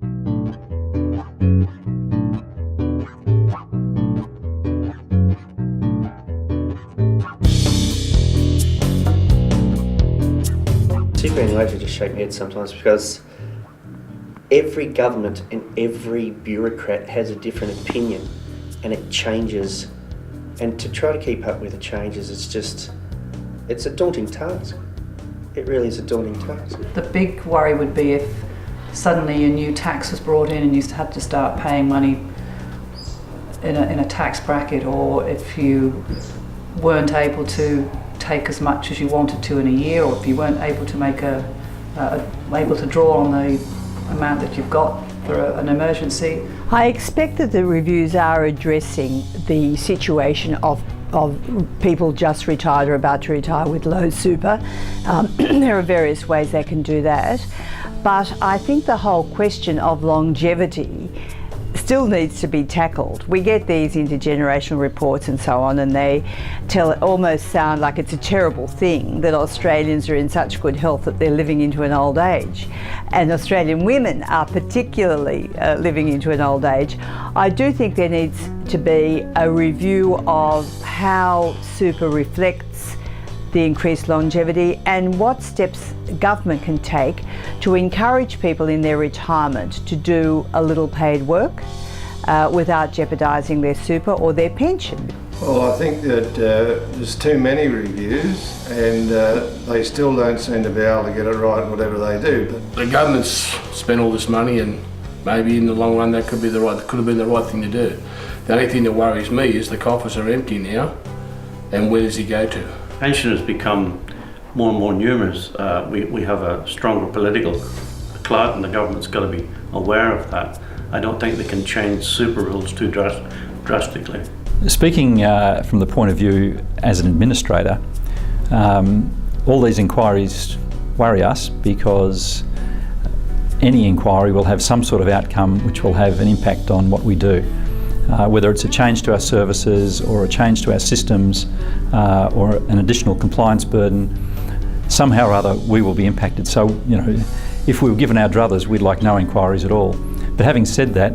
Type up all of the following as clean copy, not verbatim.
Superannuation just shake my head sometimes because every government and every bureaucrat has a different opinion and it changes, and to try to keep up with the changes, it's a daunting task. It really is a daunting task. The big worry would be if suddenly a new tax was brought in and you had to start paying money in a tax bracket, or if you weren't able to take as much as you wanted to in a year, or if you weren't able to make able to draw on the amount that you've got for an emergency. I expect that the reviews are addressing the situation of people just retired or about to retire with low super. There are various ways they can do that, but I think the whole question of longevity still needs to be tackled. We get these intergenerational reports and so on, and they almost sound like it's a terrible thing that Australians are in such good health that they're living into an old age, and Australian women are particularly living into an old age. I do think there needs to be a review of how super reflects the increased longevity and what steps government can take to encourage people in their retirement to do a little paid work without jeopardising their super or their pension. Well, I think that there's too many reviews and they still don't seem to be able to get it right whatever they do. But the government's spent all this money, and maybe in the long run that could have been the right thing to do. The only thing that worries me is the coffers are empty now, and where does he go to? Pensioners become more and more numerous. We have a stronger political clout, and the government's got to be aware of that. I don't think they can change super rules too drastically. Speaking from the point of view as an administrator, all these inquiries worry us because any inquiry will have some sort of outcome which will have an impact on what we do. Whether it's a change to our services or a change to our systems or an additional compliance burden, somehow or other we will be impacted. So, you know, if we were given our druthers, we'd like no inquiries at all. But having said that,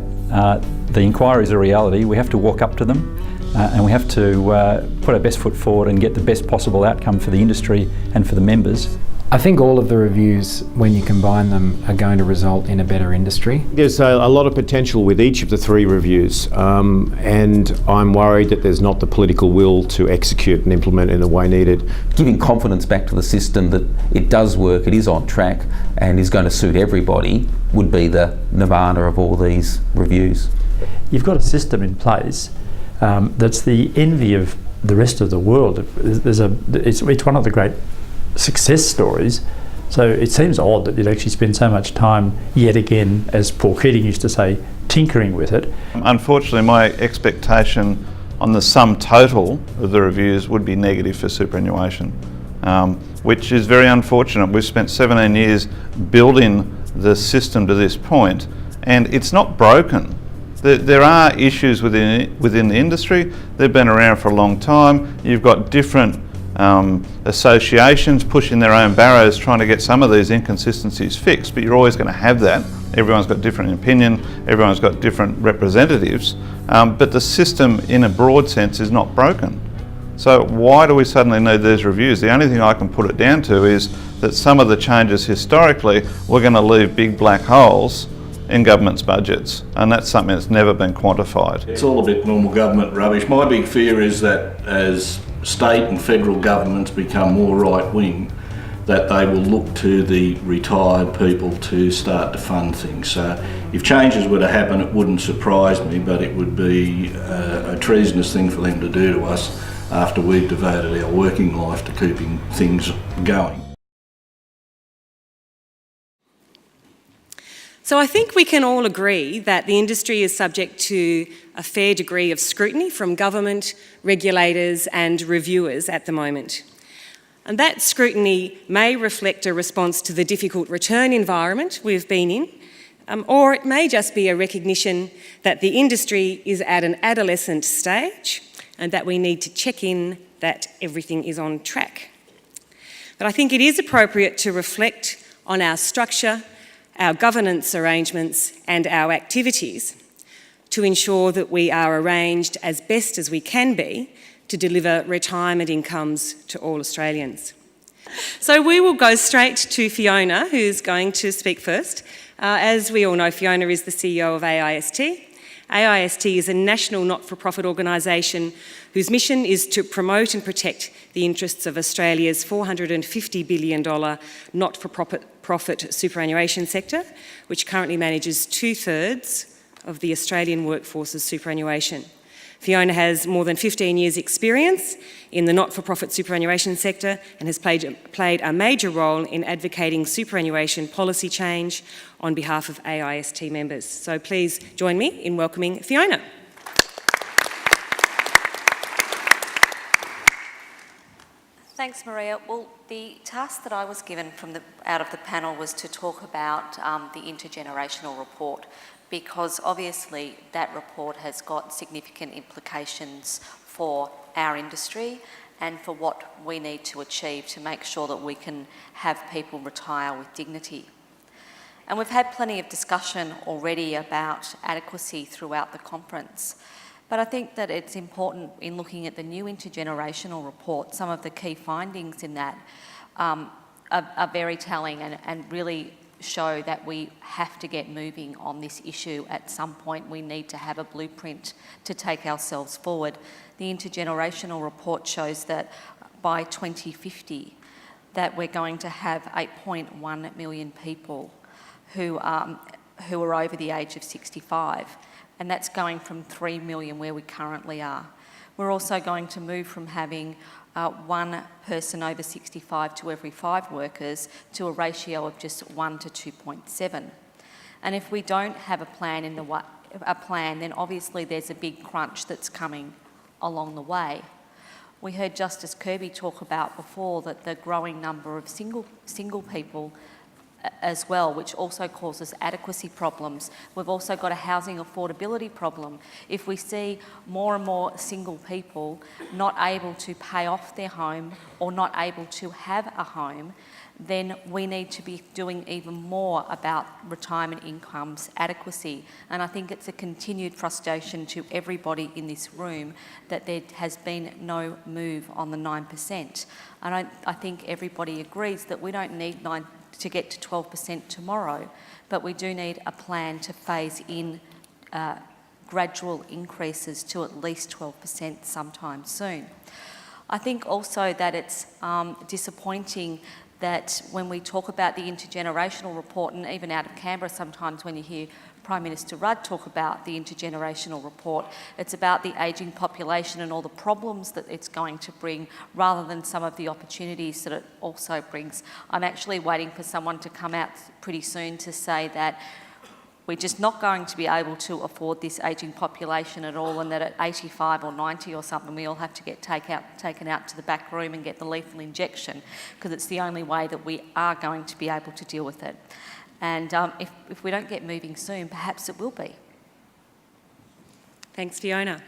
the inquiries are a reality. We have to walk up to them and we have to put our best foot forward and get the best possible outcome for the industry and for the members. I think all of the reviews, when you combine them, are going to result in a better industry. There's a lot of potential with each of the three reviews, and I'm worried that there's not the political will to execute and implement in the way needed. Giving confidence back to the system that it does work, it is on track and is going to suit everybody would be the nirvana of all these reviews. You've got a system in place that's the envy of the rest of the world. It's one of the great success stories, so it seems odd that you'd actually spend so much time, yet again, as Paul Keating used to say, tinkering with it. Unfortunately, my expectation on the sum total of the reviews would be negative for superannuation, which is very unfortunate. We've spent 17 years building the system to this point, and it's not broken. There are issues within the industry. They've been around for a long time. You've got different associations pushing their own barrows trying to get some of these inconsistencies fixed, but you're always going to have that. Everyone's got different opinion, everyone's got different representatives, but the system in a broad sense is not broken. So why do we suddenly need these reviews? The only thing I can put it down to is that some of the changes historically were going to leave big black holes in government's budgets, and that's something that's never been quantified. It's all a bit normal government rubbish. My big fear is that as state and federal governments become more right-wing, that they will look to the retired people to start to fund things. So if changes were to happen, it wouldn't surprise me, but it would be a treasonous thing for them to do to us after we've devoted our working life to keeping things going. So I think we can all agree that the industry is subject to a fair degree of scrutiny from government, regulators and reviewers at the moment. And that scrutiny may reflect a response to the difficult return environment we've been in, or it may just be a recognition that the industry is at an adolescent stage and that we need to check in that everything is on track. But I think it is appropriate to reflect on our structure, our governance arrangements and our activities to ensure that we are arranged as best as we can be to deliver retirement incomes to all Australians. So we will go straight to Fiona, who's going to speak first. As we all know, Fiona is the CEO of AIST. AIST is a national not-for-profit organisation whose mission is to promote and protect the interests of Australia's $450 billion not-for-profit superannuation sector, which currently manages 2/3 of the Australian workforce's superannuation. Fiona has more than 15 years' experience in the not-for-profit superannuation sector and has played a major role in advocating superannuation policy change on behalf of AIST members. So please join me in welcoming Fiona. Thanks, Maria. Well, the task that I was given out of the panel was to talk about the intergenerational report, because obviously that report has got significant implications for our industry and for what we need to achieve to make sure that we can have people retire with dignity. And we've had plenty of discussion already about adequacy throughout the conference. But I think that it's important in looking at the new intergenerational report, some of the key findings in that are very telling and really show that we have to get moving on this issue. At some point we need to have a blueprint to take ourselves forward. The intergenerational report shows that by 2050 that we're going to have 8.1 million people who are over the age of 65, and that's going from 3 million where we currently are. We're also going to move from having one person over 65 to every 5 workers to a ratio of just 1 to 2.7. And if we don't have a plan, then obviously there's a big crunch that's coming along the way. We heard Justice Kirby talk about before that the growing number of single people as well, which also causes adequacy problems. We've also got a housing affordability problem. If we see more and more single people not able to pay off their home or not able to have a home, then we need to be doing even more about retirement incomes adequacy. And I think it's a continued frustration to everybody in this room that there has been no move on the 9%. And I think everybody agrees that we don't need to get to 12% tomorrow, but we do need a plan to phase in gradual increases to at least 12% sometime soon. I think also that it's disappointing that when we talk about the intergenerational report, and even out of Canberra sometimes when you hear Prime Minister Rudd talk about the intergenerational report, it's about the ageing population and all the problems that it's going to bring rather than some of the opportunities that it also brings. I'm actually waiting for someone to come out pretty soon to say that we're just not going to be able to afford this ageing population at all, and that at 85 or 90 or something we all have to get taken out to the back room and get the lethal injection, because it's the only way that we are going to be able to deal with it. And if we don't get moving soon, perhaps it will be. Thanks, Fiona.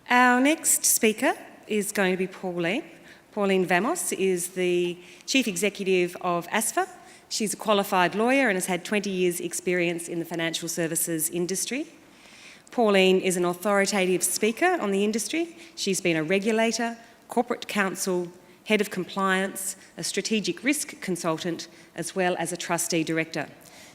Our next speaker is going to be Pauline. Pauline Vamos is the Chief Executive of ASFA. She's a qualified lawyer and has had 20 years' experience in the financial services industry. Pauline is an authoritative speaker on the industry. She's been a regulator, corporate counsel, head of compliance, a strategic risk consultant, as well as a trustee director.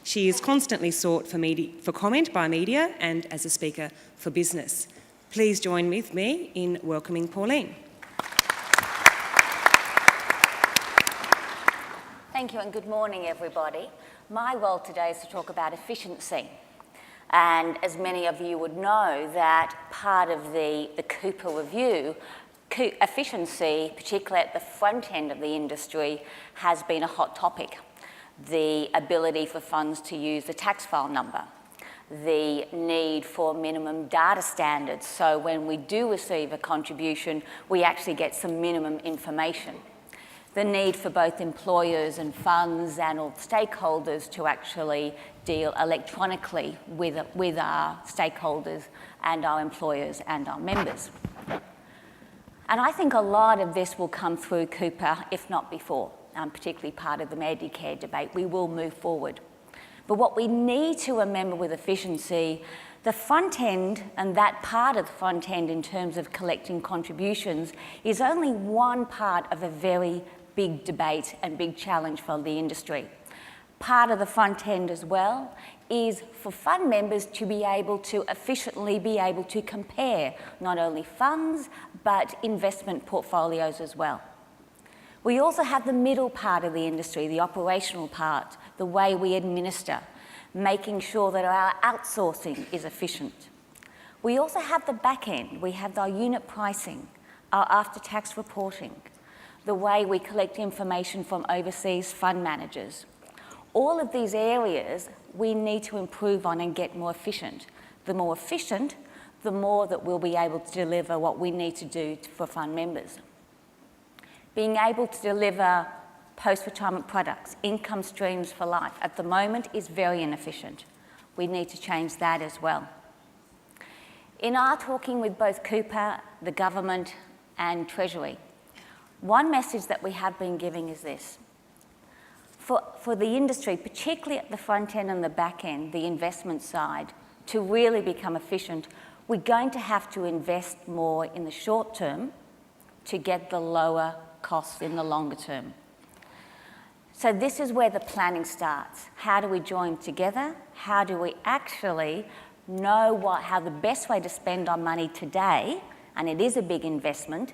She is constantly sought for comment by media and as a speaker for business. Please join with me in welcoming Pauline. Thank you and good morning, everybody. My role today is to talk about efficiency. And as many of you would know, that part of the Cooper review, efficiency, particularly at the front end of the industry, has been a hot topic. The ability for funds to use the tax file number, the need for minimum data standards, so when we do receive a contribution, we actually get some minimum information. The need for both employers and funds and all stakeholders to actually deal electronically with our stakeholders and our employers and our members. And I think a lot of this will come through Cooper, if not before, particularly part of the Medicare debate. We will move forward. But what we need to remember with efficiency, the front end and that part of the front end in terms of collecting contributions is only one part of a very big debate and big challenge for the industry. Part of the front end as well is for fund members to be able to efficiently be able to compare not only funds but investment portfolios as well. We also have the middle part of the industry, the operational part, the way we administer, making sure that our outsourcing is efficient. We also have the back end. We have our unit pricing, our after-tax reporting, the way we collect information from overseas fund managers. All of these areas we need to improve on and get more efficient. The more efficient, the more that we'll be able to deliver what we need to do for fund members. Being able to deliver post-retirement products, income streams for life, at the moment is very inefficient. We need to change that as well. In our talking with both Cooper, the government and Treasury, one message that we have been giving is this. For the industry, particularly at the front end and the back end, the investment side, to really become efficient, we're going to have to invest more in the short term to get the lower costs in the longer term. So this is where the planning starts. How do we join together? How do we actually know how the best way to spend our money today, and it is a big investment,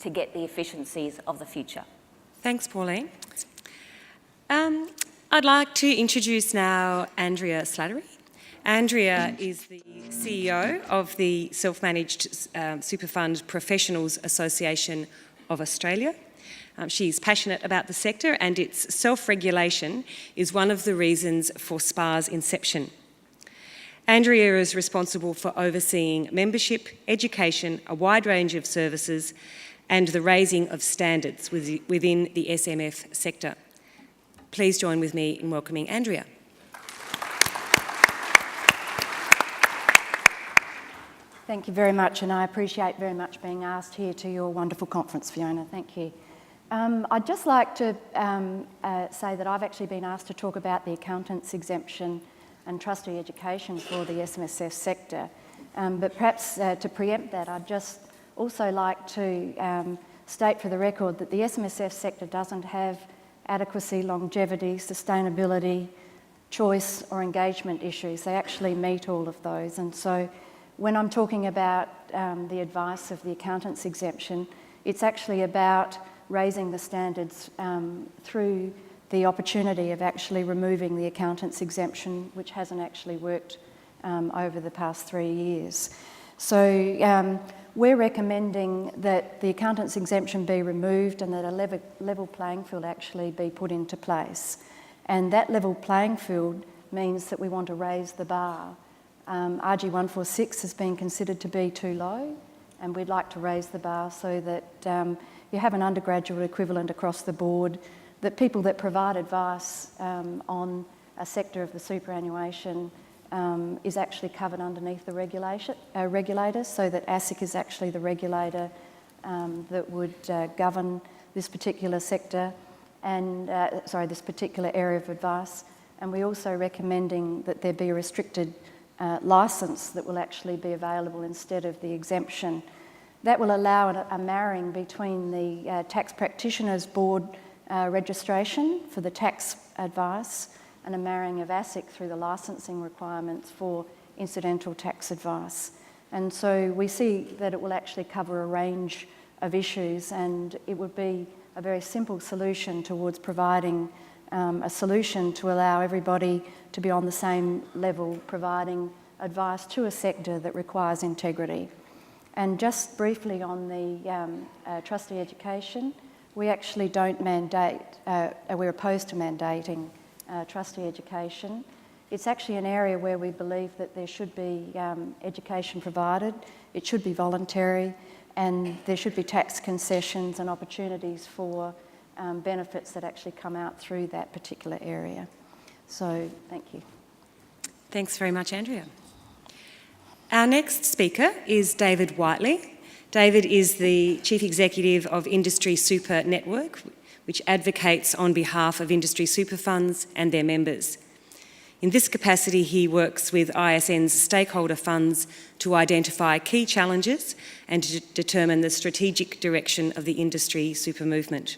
to get the efficiencies of the future? Thanks, Pauline. I'd like to introduce now Andrea Slattery. Andrea is the CEO of the Self-Managed Super Fund Professionals Association of Australia. She's passionate about the sector, and its self-regulation is one of the reasons for SPA's inception. Andrea is responsible for overseeing membership, education, a wide range of services, and the raising of standards within the SMF sector. Please join with me in welcoming Andrea. Thank you very much, and I appreciate very much being asked here to your wonderful conference, Fiona. Thank you. I'd just like to say that I've actually been asked to talk about the accountants exemption and trustee education for the SMSF sector. But perhaps to preempt that, I'd just also like to state for the record that the SMSF sector doesn't have adequacy, longevity, sustainability, choice or engagement issues. They actually meet all of those. And so when I'm talking about the advice of the accountants exemption, it's actually about raising the standards through the opportunity of actually removing the accountants exemption, which hasn't actually worked over the past 3 years. So we're recommending that the accountants exemption be removed and that a level playing field actually be put into place. And that level playing field means that we want to raise the bar. RG 146 has been considered to be too low, and we'd like to raise the bar so that you have an undergraduate equivalent across the board, that people that provide advice on a sector of the superannuation is actually covered underneath the regulators, so that ASIC is actually the regulator that would govern this particular sector and, this particular area of advice. And we're also recommending that there be a restricted licence that will actually be available instead of the exemption. That will allow a marrying between the Tax Practitioners Board registration for the tax advice and a marrying of ASIC through the licensing requirements for incidental tax advice. And so we see that it will actually cover a range of issues, and it would be a very simple solution towards providing a solution to allow everybody to be on the same level, providing advice to a sector that requires integrity. And just briefly on the trustee education, we actually don't mandate, we're opposed to mandating trustee education. It's actually an area where we believe that there should be education provided, it should be voluntary, and there should be tax concessions and opportunities for benefits that actually come out through that particular area. So, thank you. Thanks very much, Andrea. Our next speaker is David Whiteley. David is the Chief Executive of Industry Super Network, which advocates on behalf of industry super funds and their members. In this capacity, he works with ISN's stakeholder funds to identify key challenges and to determine the strategic direction of the industry super movement.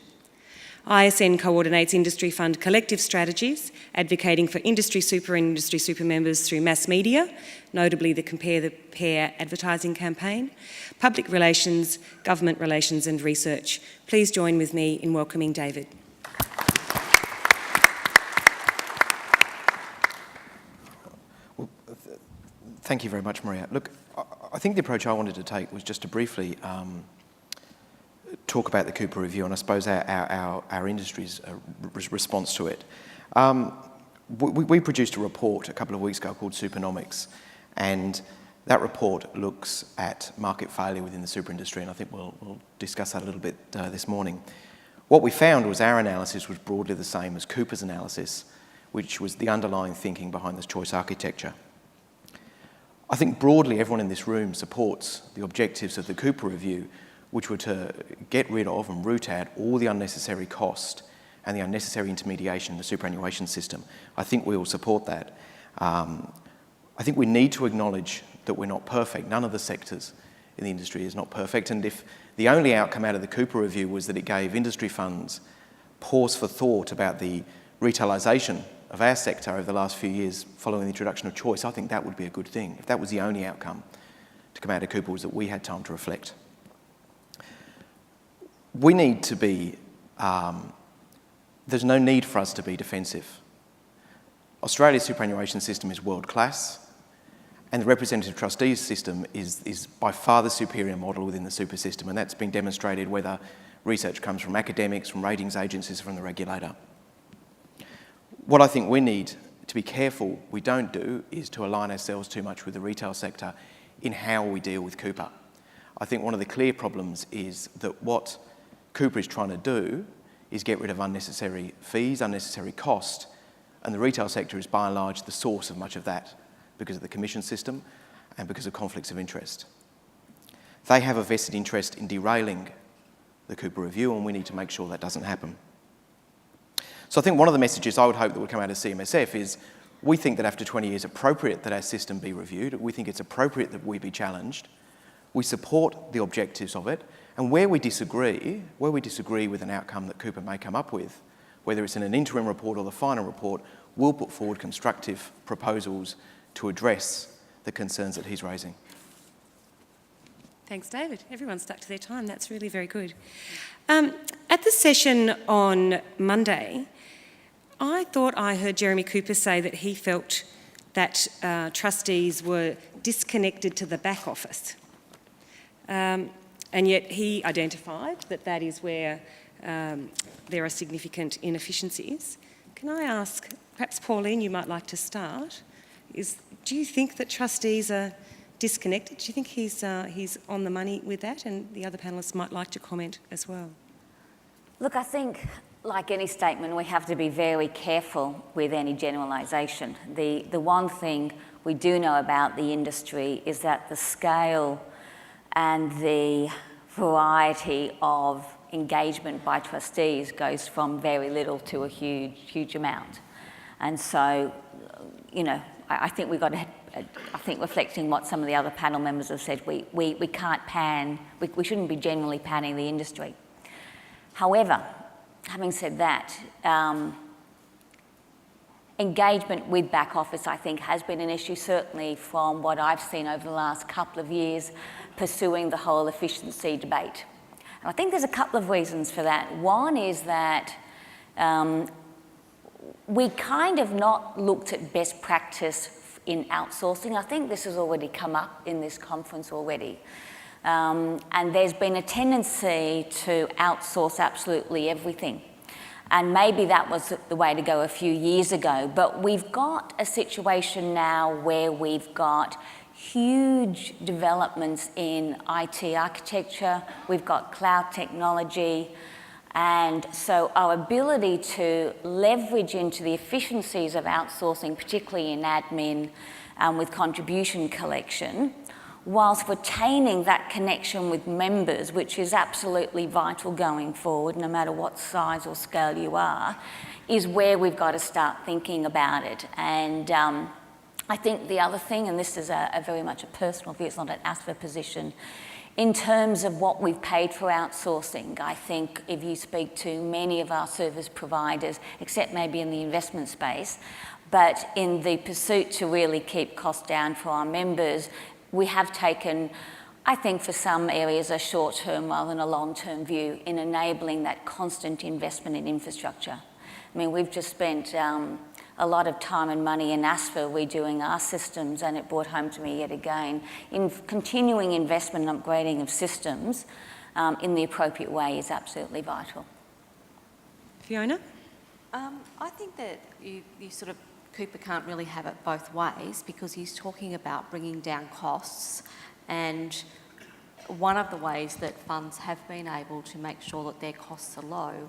ISN coordinates industry fund collective strategies, advocating for industry super and industry super members through mass media, notably the Compare the Pair advertising campaign, public relations, government relations and research. Please join with me in welcoming David. Thank you very much, Maria. Look, I think the approach I wanted to take was just to briefly talk about the Cooper Review and I suppose our industry's response to it. We produced a report a couple of weeks ago called Supernomics, and that report looks at market failure within the super industry, and I think we'll discuss that a little bit this morning. What we found was our analysis was broadly the same as Cooper's analysis, which was the underlying thinking behind this choice architecture. I think broadly everyone in this room supports the objectives of the Cooper Review, which were to get rid of and root out all the unnecessary cost and the unnecessary intermediation in the superannuation system. I think we all support that. I think we need to acknowledge that we're not perfect. None of the sectors in the industry is not perfect, and if the only outcome out of the Cooper Review was that it gave industry funds pause for thought about the retailisation of our sector over the last few years following the introduction of choice, I think that would be a good thing. If that was the only outcome to come out of Cooper, was that we had time to reflect. We need to be, there's no need for us to be defensive. Australia's superannuation system is world class, and the representative trustees system is by far the superior model within the super system, and that's been demonstrated whether research comes from academics, from ratings agencies, from the regulator. What I think we need to be careful we don't do is to align ourselves too much with the retail sector in how we deal with Cooper. I think one of the clear problems is that what Cooper is trying to do is get rid of unnecessary fees, unnecessary cost, and the retail sector is by and large the source of much of that because of the commission system and because of conflicts of interest. They have a vested interest in derailing the Cooper Review, and we need to make sure that doesn't happen. So I think one of the messages I would hope that would come out of CMSF is we think that after 20 years, it's appropriate that our system be reviewed. We think it's appropriate that we be challenged. We support the objectives of it. And where we disagree with an outcome that Cooper may come up with, whether it's in an interim report or the final report, we'll put forward constructive proposals to address the concerns that he's raising. Thanks, David. Everyone stuck to their time. That's really very good. At the session on Monday, I thought I heard Jeremy Cooper say that he felt that trustees were disconnected to the back office. And yet he identified that that is where there are significant inefficiencies. Can I ask, perhaps Pauline, you might like to start, do you think that trustees are disconnected? Do you think he's on the money with that? And the other panellists might like to comment as well. Look, I think, like any statement, we have to be very careful with any generalisation. The one thing we do know about the industry is that the scale and the variety of engagement by trustees goes from very little to a huge, huge amount. And so, you know, I think we've got to, I think reflecting what some of the other panel members have said, we can't pan, we shouldn't be generally panning the industry. However, having said that, engagement with back office, I think, has been an issue, certainly from what I've seen over the last couple of years, pursuing the whole efficiency debate. And I think there's a couple of reasons for that. One is that we kind of not looked at best practice in outsourcing. I think this has already come up in this conference already. And there's been a tendency to outsource absolutely everything. And maybe that was the way to go a few years ago. But we've got a situation now where we've got huge developments in IT architecture, we've got cloud technology, and so our ability to leverage into the efficiencies of outsourcing, particularly in admin with contribution collection, whilst retaining that connection with members, which is absolutely vital going forward, no matter what size or scale you are, is where we've got to start thinking about it. And I think the other thing, and this is a very much a personal view, it's not an ASFA position, in terms of what we've paid for outsourcing, I think if you speak to many of our service providers, except maybe in the investment space, but in the pursuit to really keep costs down for our members, we have taken, I think for some areas, a short-term rather than a long-term view in enabling that constant investment in infrastructure. I mean, we've just spent a lot of time and money in ASFA redoing our systems, and it brought home to me yet again, in continuing investment and upgrading of systems in the appropriate way is absolutely vital. Fiona? I think that you sort of, Cooper can't really have it both ways, because he's talking about bringing down costs, and one of the ways that funds have been able to make sure that their costs are low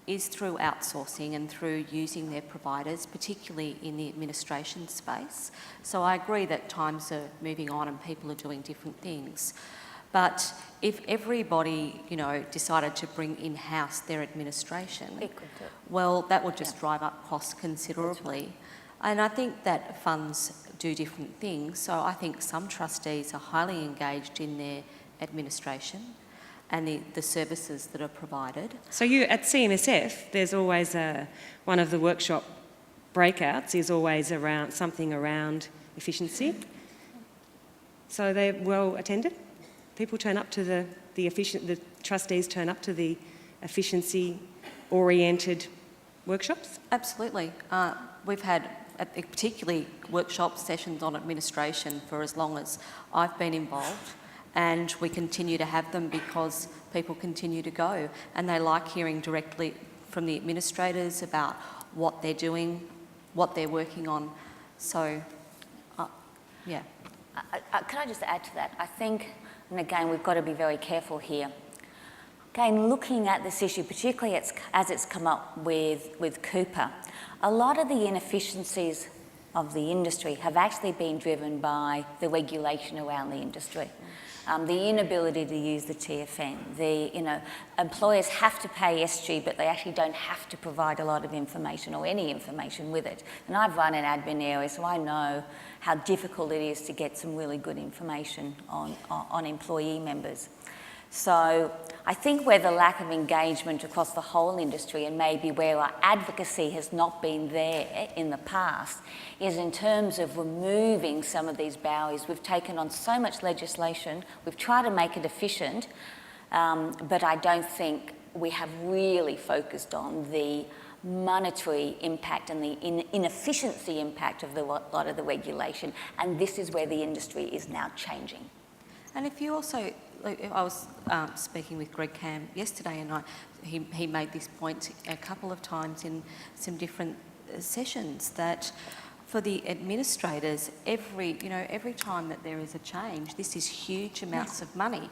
is through outsourcing and through using their providers, particularly in the administration space. So I agree that times are moving on and people are doing different things. But if everybody, decided to bring in-house their administration, well, that would just drive up costs considerably. And I think that funds do different things. So I think some trustees are highly engaged in their administration and the services that are provided. So you, at CMSF, there's always one of the workshop breakouts is always around something around efficiency. So they're well attended? People turn up to the trustees turn up to the efficiency-oriented workshops? Absolutely. We've had particularly workshop sessions on administration for as long as I've been involved, and we continue to have them because people continue to go and they like hearing directly from the administrators about what they're doing, what they're working on. So, yeah. Can I just add to that? I think, and again, we've got to be very careful here. Again, looking at this issue, particularly as it's come up with Cooper, a lot of the inefficiencies of the industry have actually been driven by the regulation around the industry. The inability to use the TFN, employers have to pay SG, but they actually don't have to provide a lot of information or any information with it. And I've run an admin area, so I know how difficult it is to get some really good information on employee members. So I think where the lack of engagement across the whole industry, and maybe where our advocacy has not been there in the past, is in terms of removing some of these barriers. We've taken on so much legislation, we've tried to make it efficient, but I don't think we have really focused on the monetary impact and the inefficiency impact of a lot of the regulation, and this is where the industry is now changing. And if you also, I was speaking with Greg Cam yesterday, and he made this point a couple of times in some different sessions, that for the administrators, every time that there is a change, this is huge amounts of money,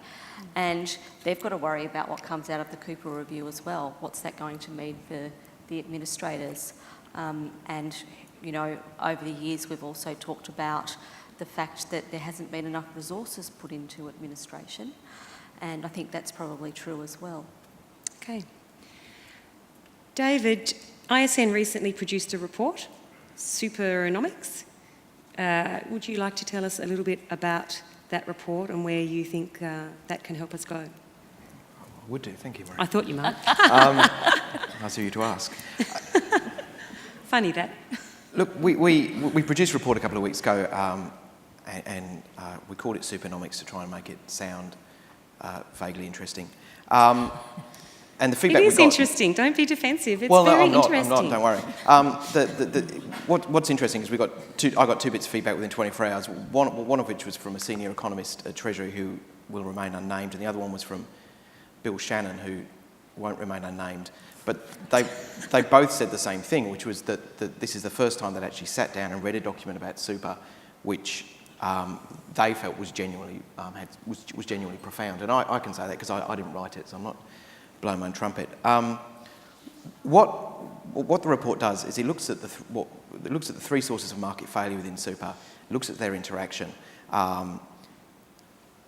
and they've got to worry about what comes out of the Cooper review as well. What's that going to mean for the administrators? And over the years, we've also talked about the fact that there hasn't been enough resources put into administration, and I think that's probably true as well. Okay. David, ISN recently produced a report, Superonomics. Would you like to tell us a little bit about that report and where you think that can help us go? I would do, thank you, Maria. I thought you might. Nice of you to ask. Funny that. Look, we produced a report a couple of weeks ago, and we called it Superonomics to try and make it sound vaguely interesting. And the feedback it is we got, interesting. Don't be defensive. It's well, very no, interesting. I'm not. Don't worry. What's interesting is I got two bits of feedback within 24 hours. One of which was from a senior economist at Treasury who will remain unnamed, and the other one was from Bill Shannon, who won't remain unnamed. But they both said the same thing, which was that this is the first time they'd actually sat down and read a document about super, which they felt was genuinely profound. And I can say that because I didn't write it, so I'm not blowing my own trumpet. What the report does is it looks at the three sources of market failure within super, looks at their interaction,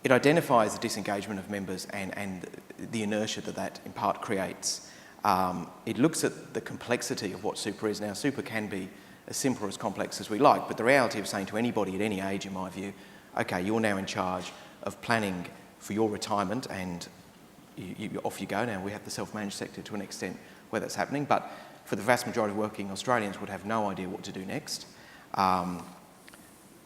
It identifies the disengagement of members and the inertia that in part creates. It looks at the complexity of what super is. Now, super can be as simple or as complex as we like, but the reality of saying to anybody at any age, in my view, okay, you're now in charge of planning for your retirement, and off you go. Now, we have the self-managed sector to an extent where that's happening, but for the vast majority of working Australians would have no idea what to do next.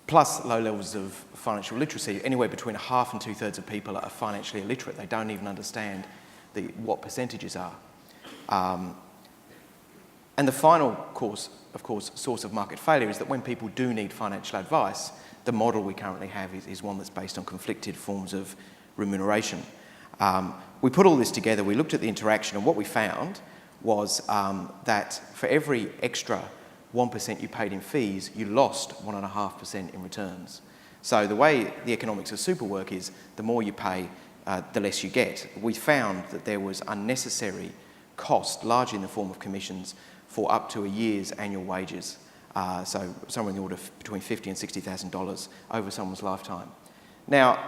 Plus low levels of financial literacy. Anywhere between a half and 2/3 of people are financially illiterate. They don't even understand what percentages are. And the final, of course, source of market failure is that when people do need financial advice, the model we currently have is one that's based on conflicted forms of remuneration. We put all this together, we looked at the interaction, and what we found was that for every extra 1% you paid in fees, you lost 1.5% in returns. So the way the economics of super work is the more you pay, the less you get. We found that there was unnecessary cost, largely in the form of commissions, for up to a year's annual wages. So somewhere in the order of between $50,000 and $60,000 over someone's lifetime. Now,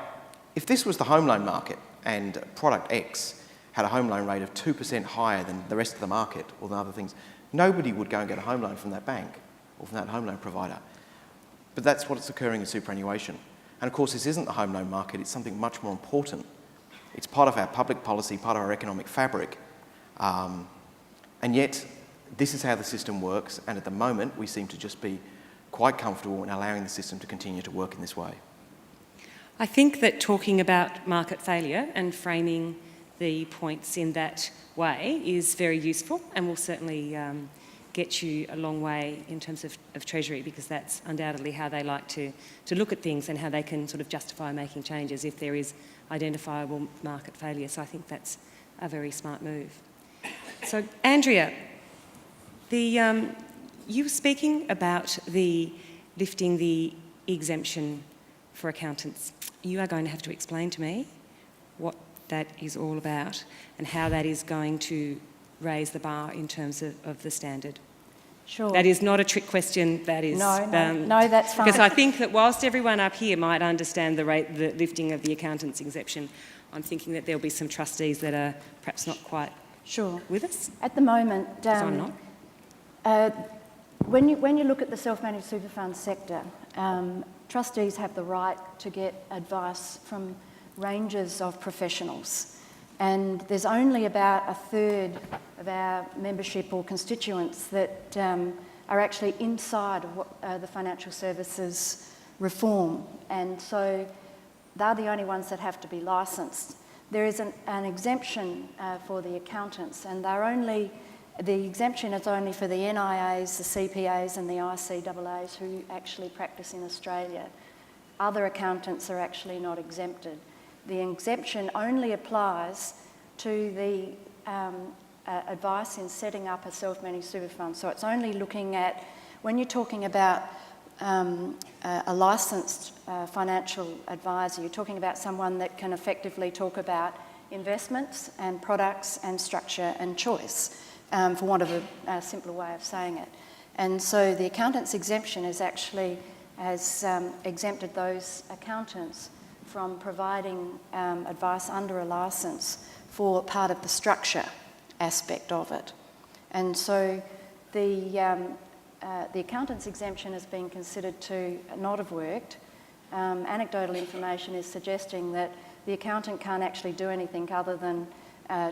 if this was the home loan market and product X had a home loan rate of 2% higher than the rest of the market or the other things, nobody would go and get a home loan from that bank or from that home loan provider. But that's what's occurring in superannuation. And of course, this isn't the home loan market, it's something much more important. It's part of our public policy, part of our economic fabric. And yet, this is how the system works, and at the moment, we seem to just be quite comfortable in allowing the system to continue to work in this way. I think that talking about market failure and framing the points in that way is very useful and will certainly get you a long way in terms of Treasury, because that's undoubtedly how they like to look at things and how they can sort of justify making changes if there is identifiable market failure. So I think that's a very smart move. So Andrea, you were speaking about lifting the exemption for accountants. You are going to have to explain to me what that is all about and how that is going to raise the bar in terms of the standard. Sure. That is not a trick question, that is... No, that's fine. Because I think that whilst everyone up here might understand the lifting of the accountant's exemption, I'm thinking that there'll be some trustees that are perhaps not quite with us. At the moment... I'm not. When you look at the self-managed super fund sector, trustees have the right to get advice from ranges of professionals, and there's only about 1/3 of our membership or constituents that are actually inside of the financial services reform, and so they're the only ones that have to be licensed. There is an exemption for the accountants, and the exemption is only for the NIAs, the CPAs and the ICAAs who actually practice in Australia. Other accountants are actually not exempted. The exemption only applies to the advice in setting up a self-managed super fund. So it's only looking at, when you're talking about a licensed financial advisor, you're talking about someone that can effectively talk about investments and products and structure and choice, for want of a simpler way of saying it. And so the accountant's exemption has exempted those accountants from providing advice under a licence for part of the structure aspect of it. And so the accountant's exemption has been considered to not have worked. Anecdotal information is suggesting that the accountant can't actually do anything other than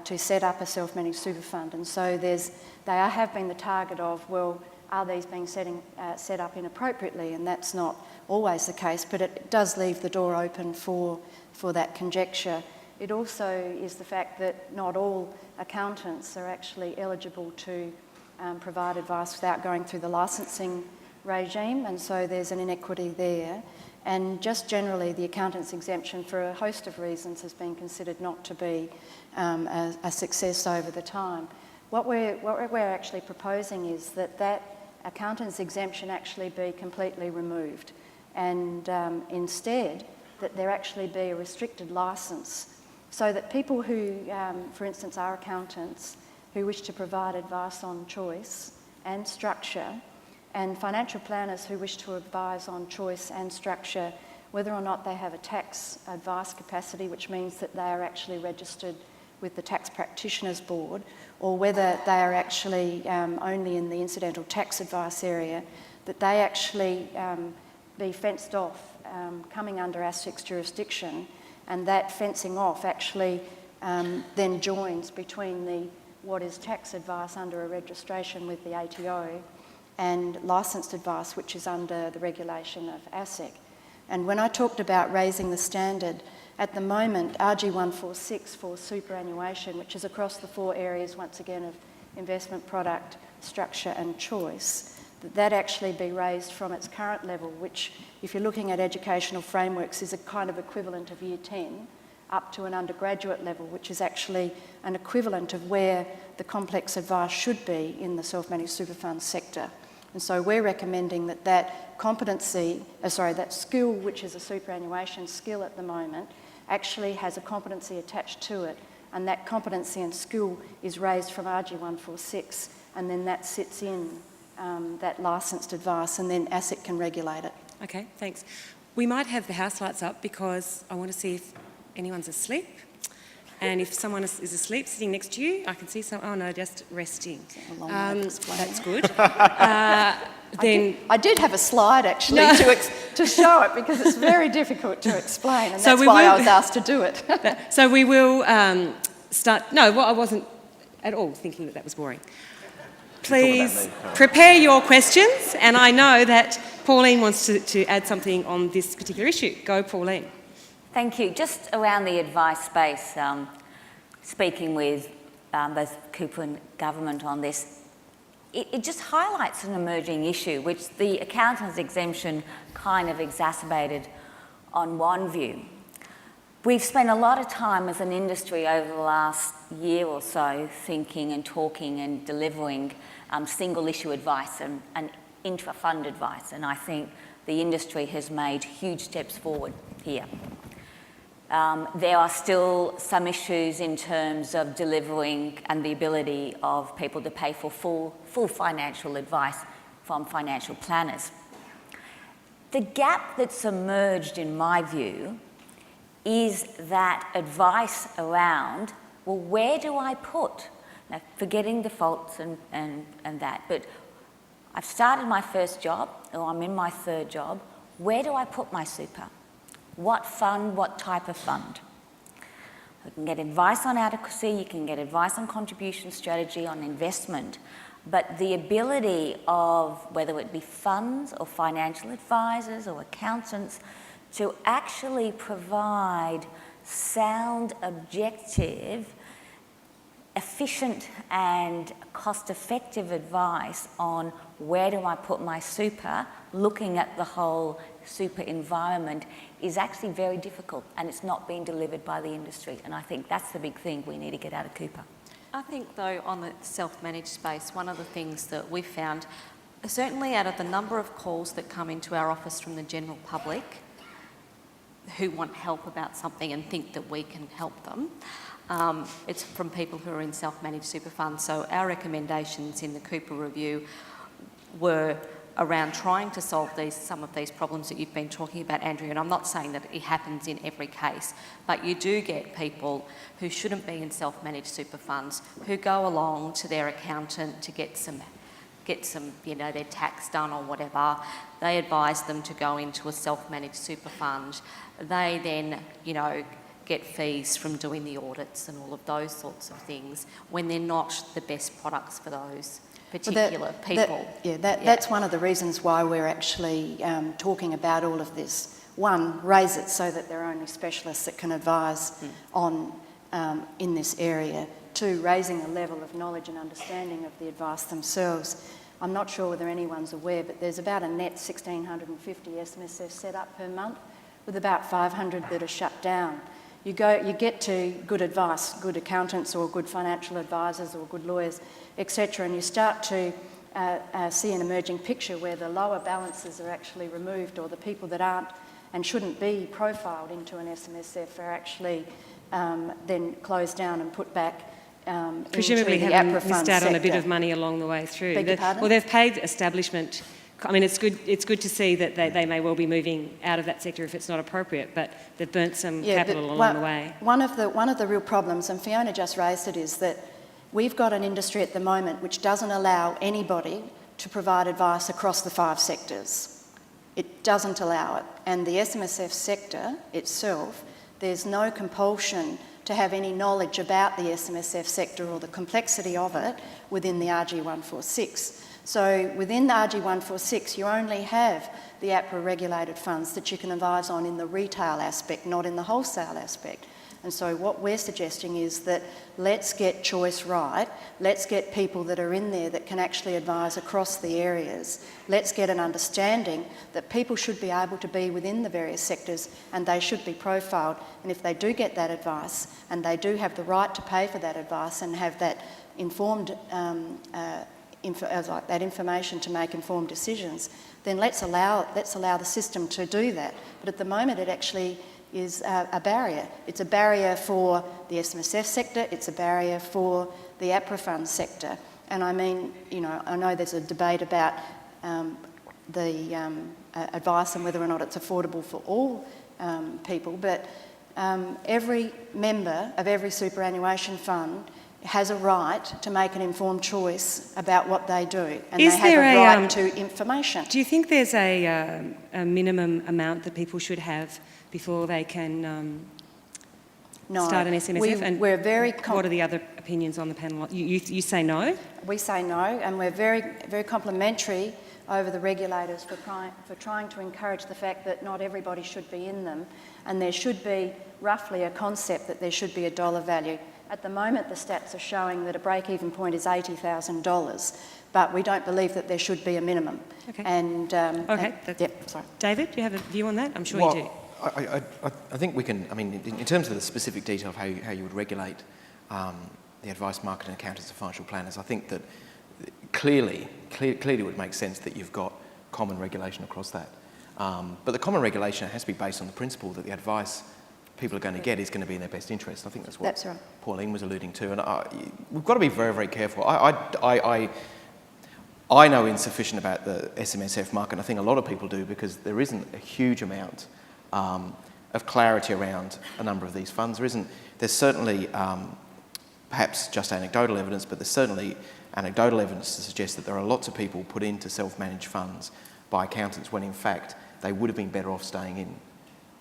to set up a self-managed super fund. And so they have been the target of, well, are these being set up inappropriately? And that's not always the case, but it does leave the door open for that conjecture. It also is the fact that not all accountants are actually eligible to provide advice without going through the licensing regime, and so there's an inequity there. And just generally, the accountant's exemption, for a host of reasons, has been considered not to be a success over the time. What we're actually proposing is that accountant's exemption actually be completely removed, and instead that there actually be a restricted licence, so that people who, for instance, are accountants who wish to provide advice on choice and structure, and financial planners who wish to advise on choice and structure whether or not they have a tax advice capacity, which means that they are actually registered with the Tax Practitioners Board, or whether they are actually only in the incidental tax advice area, that they actually be fenced off, coming under ASIC's jurisdiction, and that fencing off actually then joins between what is tax advice under a registration with the ATO and licensed advice, which is under the regulation of ASIC. And when I talked about raising the standard, at the moment, RG146 for superannuation, which is across the 4 areas, once again, of investment product, structure and choice, that actually be raised from its current level, which, if you're looking at educational frameworks, is a kind of equivalent of Year 10, up to an undergraduate level, which is actually an equivalent of where the complex advice should be in the self-managed super fund sector. And so we're recommending that competency, that skill, which is a superannuation skill at the moment, actually has a competency attached to it, and that competency and skill is raised from RG146, and then that sits in that licensed advice, and then ASIC can regulate it. Okay, thanks. We might have the house lights up because I want to see if anyone's asleep. And if someone is asleep sitting next to you, I can see some. Oh no, just resting. That's good. Then I did have a slide actually to show it, because it's very difficult to explain, and so that's why I was asked to do it. So we will start. No, well, I wasn't at all thinking that was boring. Please prepare your questions, and I know that Pauline wants to add something on this particular issue. Go, Pauline. Thank you. Just around the advice space, speaking with both Cooper and government on this, it just highlights an emerging issue, which the accountant's exemption kind of exacerbated on one view. We've spent a lot of time as an industry over the last year or so thinking and talking and delivering single issue advice and intra-fund advice, and I think the industry has made huge steps forward here. There are still some issues in terms of delivering and the ability of people to pay for full financial advice from financial planners. The gap that's emerged, in my view, is that advice around, well, where do I put? Now, forgetting defaults and that, but I've started my first job, or I'm in my third job, where do I put my super? What fund, what type of fund? You can get advice on adequacy, you can get advice on contribution strategy, on investment, but the ability of, whether it be funds or financial advisors or accountants, to actually provide sound, objective, efficient and cost-effective advice on where do I put my super, looking at the whole super environment, is actually very difficult, and it's not being delivered by the industry, and I think that's the big thing we need to get out of Cooper. I think, though, on the self-managed space, one of the things that we've found, certainly out of the number of calls that come into our office from the general public who want help about something and think that we can help them, it's from people who are in self-managed super funds. So our recommendations in the Cooper review were around trying to solve some of these problems that you've been talking about, Andrea, and I'm not saying that it happens in every case, but you do get people who shouldn't be in self-managed super funds who go along to their accountant to get some, their tax done or whatever. They advise them to go into a self-managed super fund. They then, get fees from doing the audits and all of those sorts of things when they're not the best products for those particular people. That's one of the reasons why we're actually talking about all of this. One, raise it so that there are only specialists that can advise on in this area. Two, raising the level of knowledge and understanding of the advice themselves. I'm not sure whether anyone's aware, but there's about a net 1,650 SMSF set up per month, with about 500 that are shut down. You get to good advice, good accountants or good financial advisors or good lawyers, etc., and you start to see an emerging picture where the lower balances are actually removed, or the people that aren't and shouldn't be profiled into an SMSF are actually then closed down and put back presumably into the having APRA fund missed out sector. on a bit of money along the way through. Beg your pardon? Well, they've paid establishment I mean, it's good to see that they may well be moving out of that sector if it's not appropriate, but they've burnt some capital along the way. One of the real problems, and Fiona just raised it, is that we've got an industry at the moment which doesn't allow anybody to provide advice across the 5 sectors. It doesn't allow it. And the SMSF sector itself, there's no compulsion to have any knowledge about the SMSF sector or the complexity of it within the RG146. So within the RG146, you only have the APRA regulated funds that you can advise on in the retail aspect, not in the wholesale aspect. And so what we're suggesting is that let's get choice right, let's get people that are in there that can actually advise across the areas, let's get an understanding that people should be able to be within the various sectors and they should be profiled, and if they do get that advice and they do have the right to pay for that advice and have that informed that information to make informed decisions, then let's allow the system to do that. But at the moment it actually is a barrier. It's a barrier for the SMSF sector, it's a barrier for the APRA fund sector. And I mean, you know, I know there's a debate about the advice and whether or not it's affordable for all people, but every member of every superannuation fund has a right to make an informed choice about what they do, and they have a right to information. Do you think there's a minimum amount that people should have before they can start an SMSF? We're very what are the other opinions on the panel? You say no? We say no, and we're very, very complimentary over the regulators for trying to encourage the fact that not everybody should be in them, and there should be roughly a concept that there should be a dollar value. At the moment, the stats are showing that a break-even point is $80,000, but we don't believe that there should be a minimum. Okay. And sorry. David, do you have a view on that? I'm sure you do. I think we can, I mean, in terms of the specific detail of how you would regulate the advice market and accountants and financial planners, I think that clearly it would make sense that you've got common regulation across that. But the common regulation has to be based on the principle that the advice people are going to get is going to be in their best interest. I think that's what right. Pauline was alluding to. And we've got to be very, very careful. I know insufficient about the SMSF market, and I think a lot of people do, because there isn't a huge amount of clarity around a number of these funds. There's certainly perhaps just anecdotal evidence, but there's certainly anecdotal evidence to suggest that there are lots of people put into self-managed funds by accountants when in fact they would have been better off staying in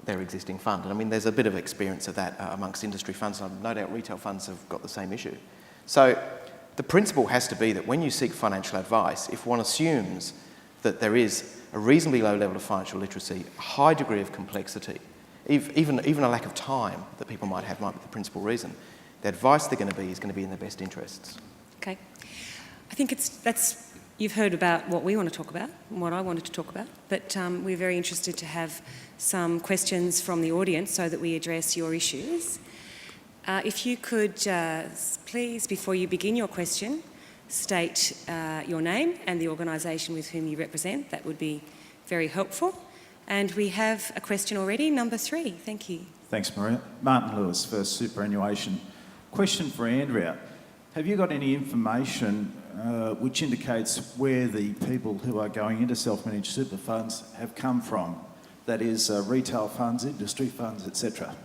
their existing fund. And I mean, there's a bit of experience of that amongst industry funds, and no doubt retail funds have got the same issue. So the principle has to be that when you seek financial advice, if one assumes that there is a reasonably low level of financial literacy, a high degree of complexity, even a lack of time that people might have might be the principal reason, the advice they're going to be is going to be in their best interests. Okay. I think you've heard about what we want to talk about and what I wanted to talk about, but we're very interested to have some questions from the audience so that we address your issues. If you could please, before you begin your question, state your name and the organisation with whom you represent. That would be very helpful. And we have a question already, number 3. Thank you. Thanks, Maria. Martin Lewis for Superannuation. Question for Andrea. Have you got any information which indicates where the people who are going into self-managed super funds have come from? That is, retail funds, industry funds, etc.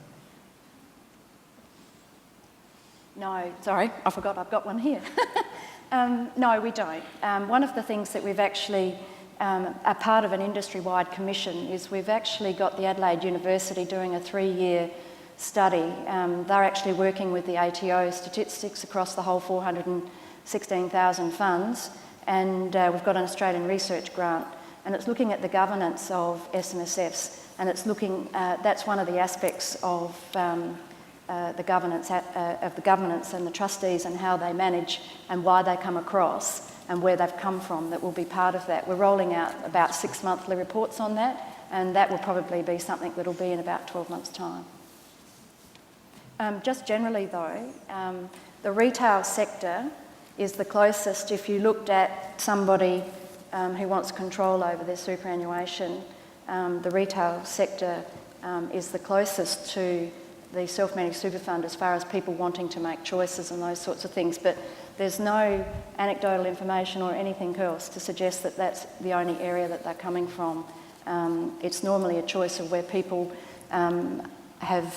No, sorry, I forgot I've got one here. No, we don't. One of the things that we've actually, a part of an industry-wide commission, is we've actually got the Adelaide University doing a 3-year study. They're actually working with the ATO statistics across the whole 416,000 funds, and we've got an Australian research grant, and it's looking at the governance of SMSFs, and it's looking, that's one of the aspects of the governance and the trustees and how they manage and why they come across and where they've come from. That will be part of that. We're rolling out about 6 monthly reports on that, and that will probably be something that will be in about 12 months' time. Just generally though, the retail sector is the closest. If you looked at somebody who wants control over their superannuation, the retail sector is the closest to the self-managed super fund as far as people wanting to make choices and those sorts of things. But there's no anecdotal information or anything else to suggest that that's the only area that they're coming from. It's normally a choice of where people have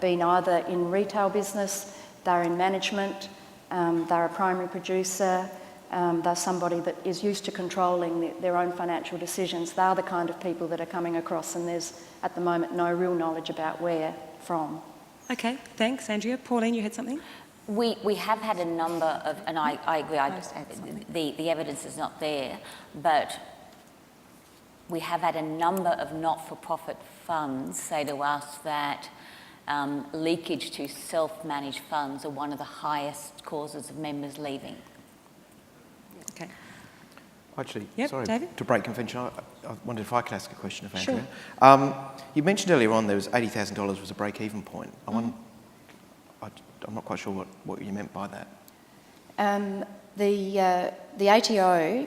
been either in retail business, they're in management, they're a primary producer, they're somebody that is used to controlling their own financial decisions. They're the kind of people that are coming across, and there's at the moment no real knowledge about where from. Okay, thanks, Andrea. Pauline, you had something? We have had a number of, and I agree, the evidence is not there, but we have had a number of not-for-profit funds say to us that leakage to self-managed funds are one of the highest causes of members leaving. Okay. Actually, Yep, sorry, David? to break convention, I wondered if I could ask a question of Andrea. Sure. You mentioned earlier on there was $80,000 was a break-even point. I'm not quite sure what you meant by that. The ATO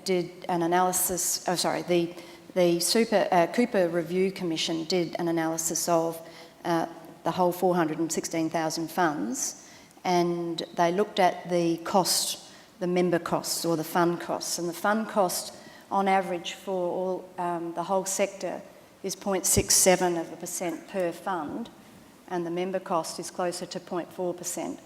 did an analysis, the Cooper Review Commission did an analysis of the whole 416,000 funds, and they looked at the cost, the member costs or the fund costs, and the fund cost on average for all, the whole sector is 0.67% per fund, and the member cost is closer to 0.4%.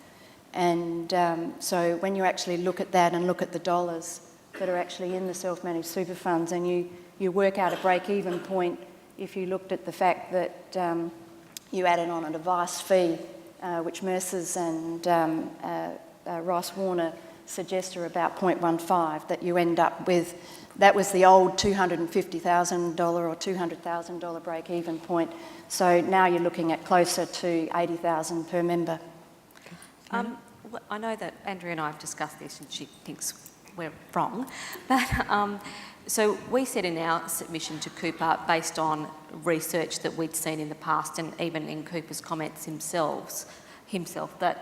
And so when you actually look at that and look at the dollars that are actually in the self-managed super funds, and you work out a break-even point if you looked at the fact that you added on a device fee, which Mercer's and Ross Warner suggest are about 0.15, that you end up with, that was the old $250,000 or $200,000 break-even point. So now you're looking at closer to $80,000 per member. I know that Andrea and I have discussed this and she thinks we're wrong, but so we said in our submission to Cooper, based on research that we'd seen in the past and even in Cooper's comments himself, that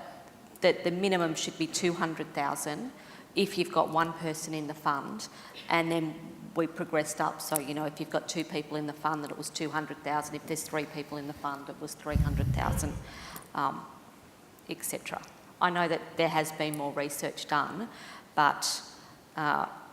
the minimum should be 200,000 if you've got one person in the fund, and then we progressed up. So, you know, if you've got two people in the fund, that it was 200,000. If there's three people in the fund, it was 300,000, etc. I know that there has been more research done, but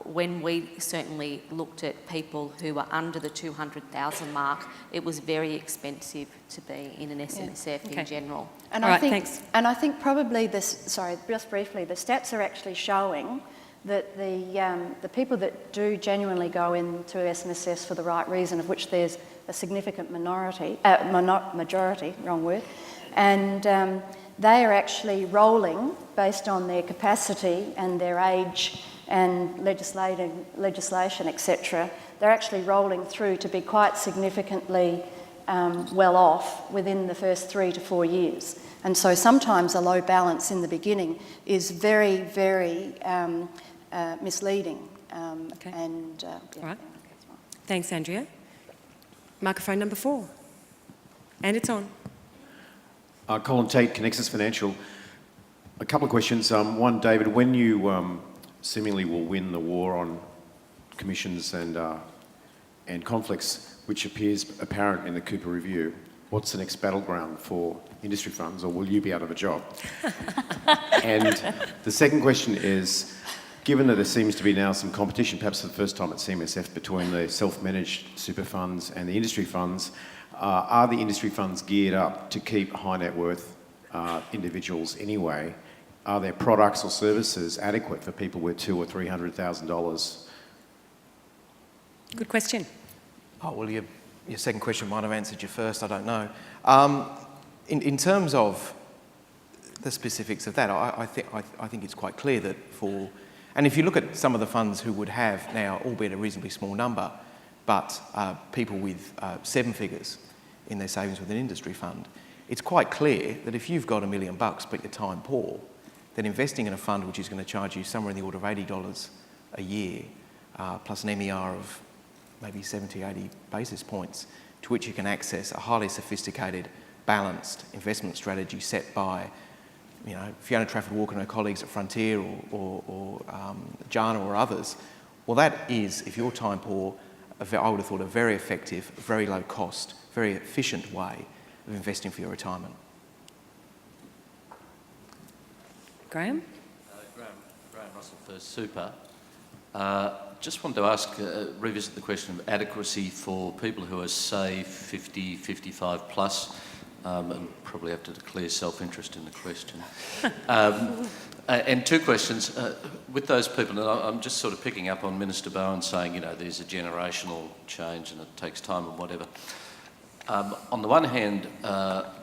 when we certainly looked at people who were under the 200,000 mark, it was very expensive to be in an SMSF in general. And I think probably this, sorry, just briefly, the stats are actually showing that the people that do genuinely go into SMSFs for the right reason, of which there's a significant majority, wrong word, and they are actually rolling based on their capacity and their age and legislation, etc. They're actually rolling through to be quite significantly well off within the first 3 to 4 years. And so sometimes a low balance in the beginning is very, very misleading. All right. Thanks, Andrea. Microphone number 4. And it's on. Colin Tate, Connexus Financial. A couple of questions. One, David, when you seemingly will win the war on commissions and conflicts, which appears apparent in the Cooper Review, what's the next battleground for industry funds, or will you be out of a job? And the second question is, given that there seems to be now some competition, perhaps for the first time at CMSF, between the self-managed super funds and the industry funds, are the industry funds geared up to keep high net worth individuals anyway? Are their products or services adequate for people with $200,000 or $300,000? Good question. Oh, well, your second question might have answered your first, I don't know. In terms of the specifics of that, I think it's quite clear that for, and if you look at some of the funds who would have now, albeit a reasonably small number, but people with 7 figures in their savings with an industry fund, it's quite clear that if you've got $1 million but you're time poor, then investing in a fund which is going to charge you somewhere in the order of $80 a year, plus an MER of maybe 70, 80 basis points, to which you can access a highly sophisticated, balanced investment strategy set by, you know, Fiona Trafford-Walker and her colleagues at Frontier or Jana or others, well, that is, if you're time poor, I would have thought a very effective, very low cost, very efficient way of investing for your retirement. Graham? Council for Super. Just wanted to ask, revisit the question of adequacy for people who are, say, 50, 55 plus, and probably have to declare self-interest in the question. And two questions. With those people, and I'm just sort of picking up on Minister Bowen saying, you know, there's a generational change and it takes time and whatever. On the one hand,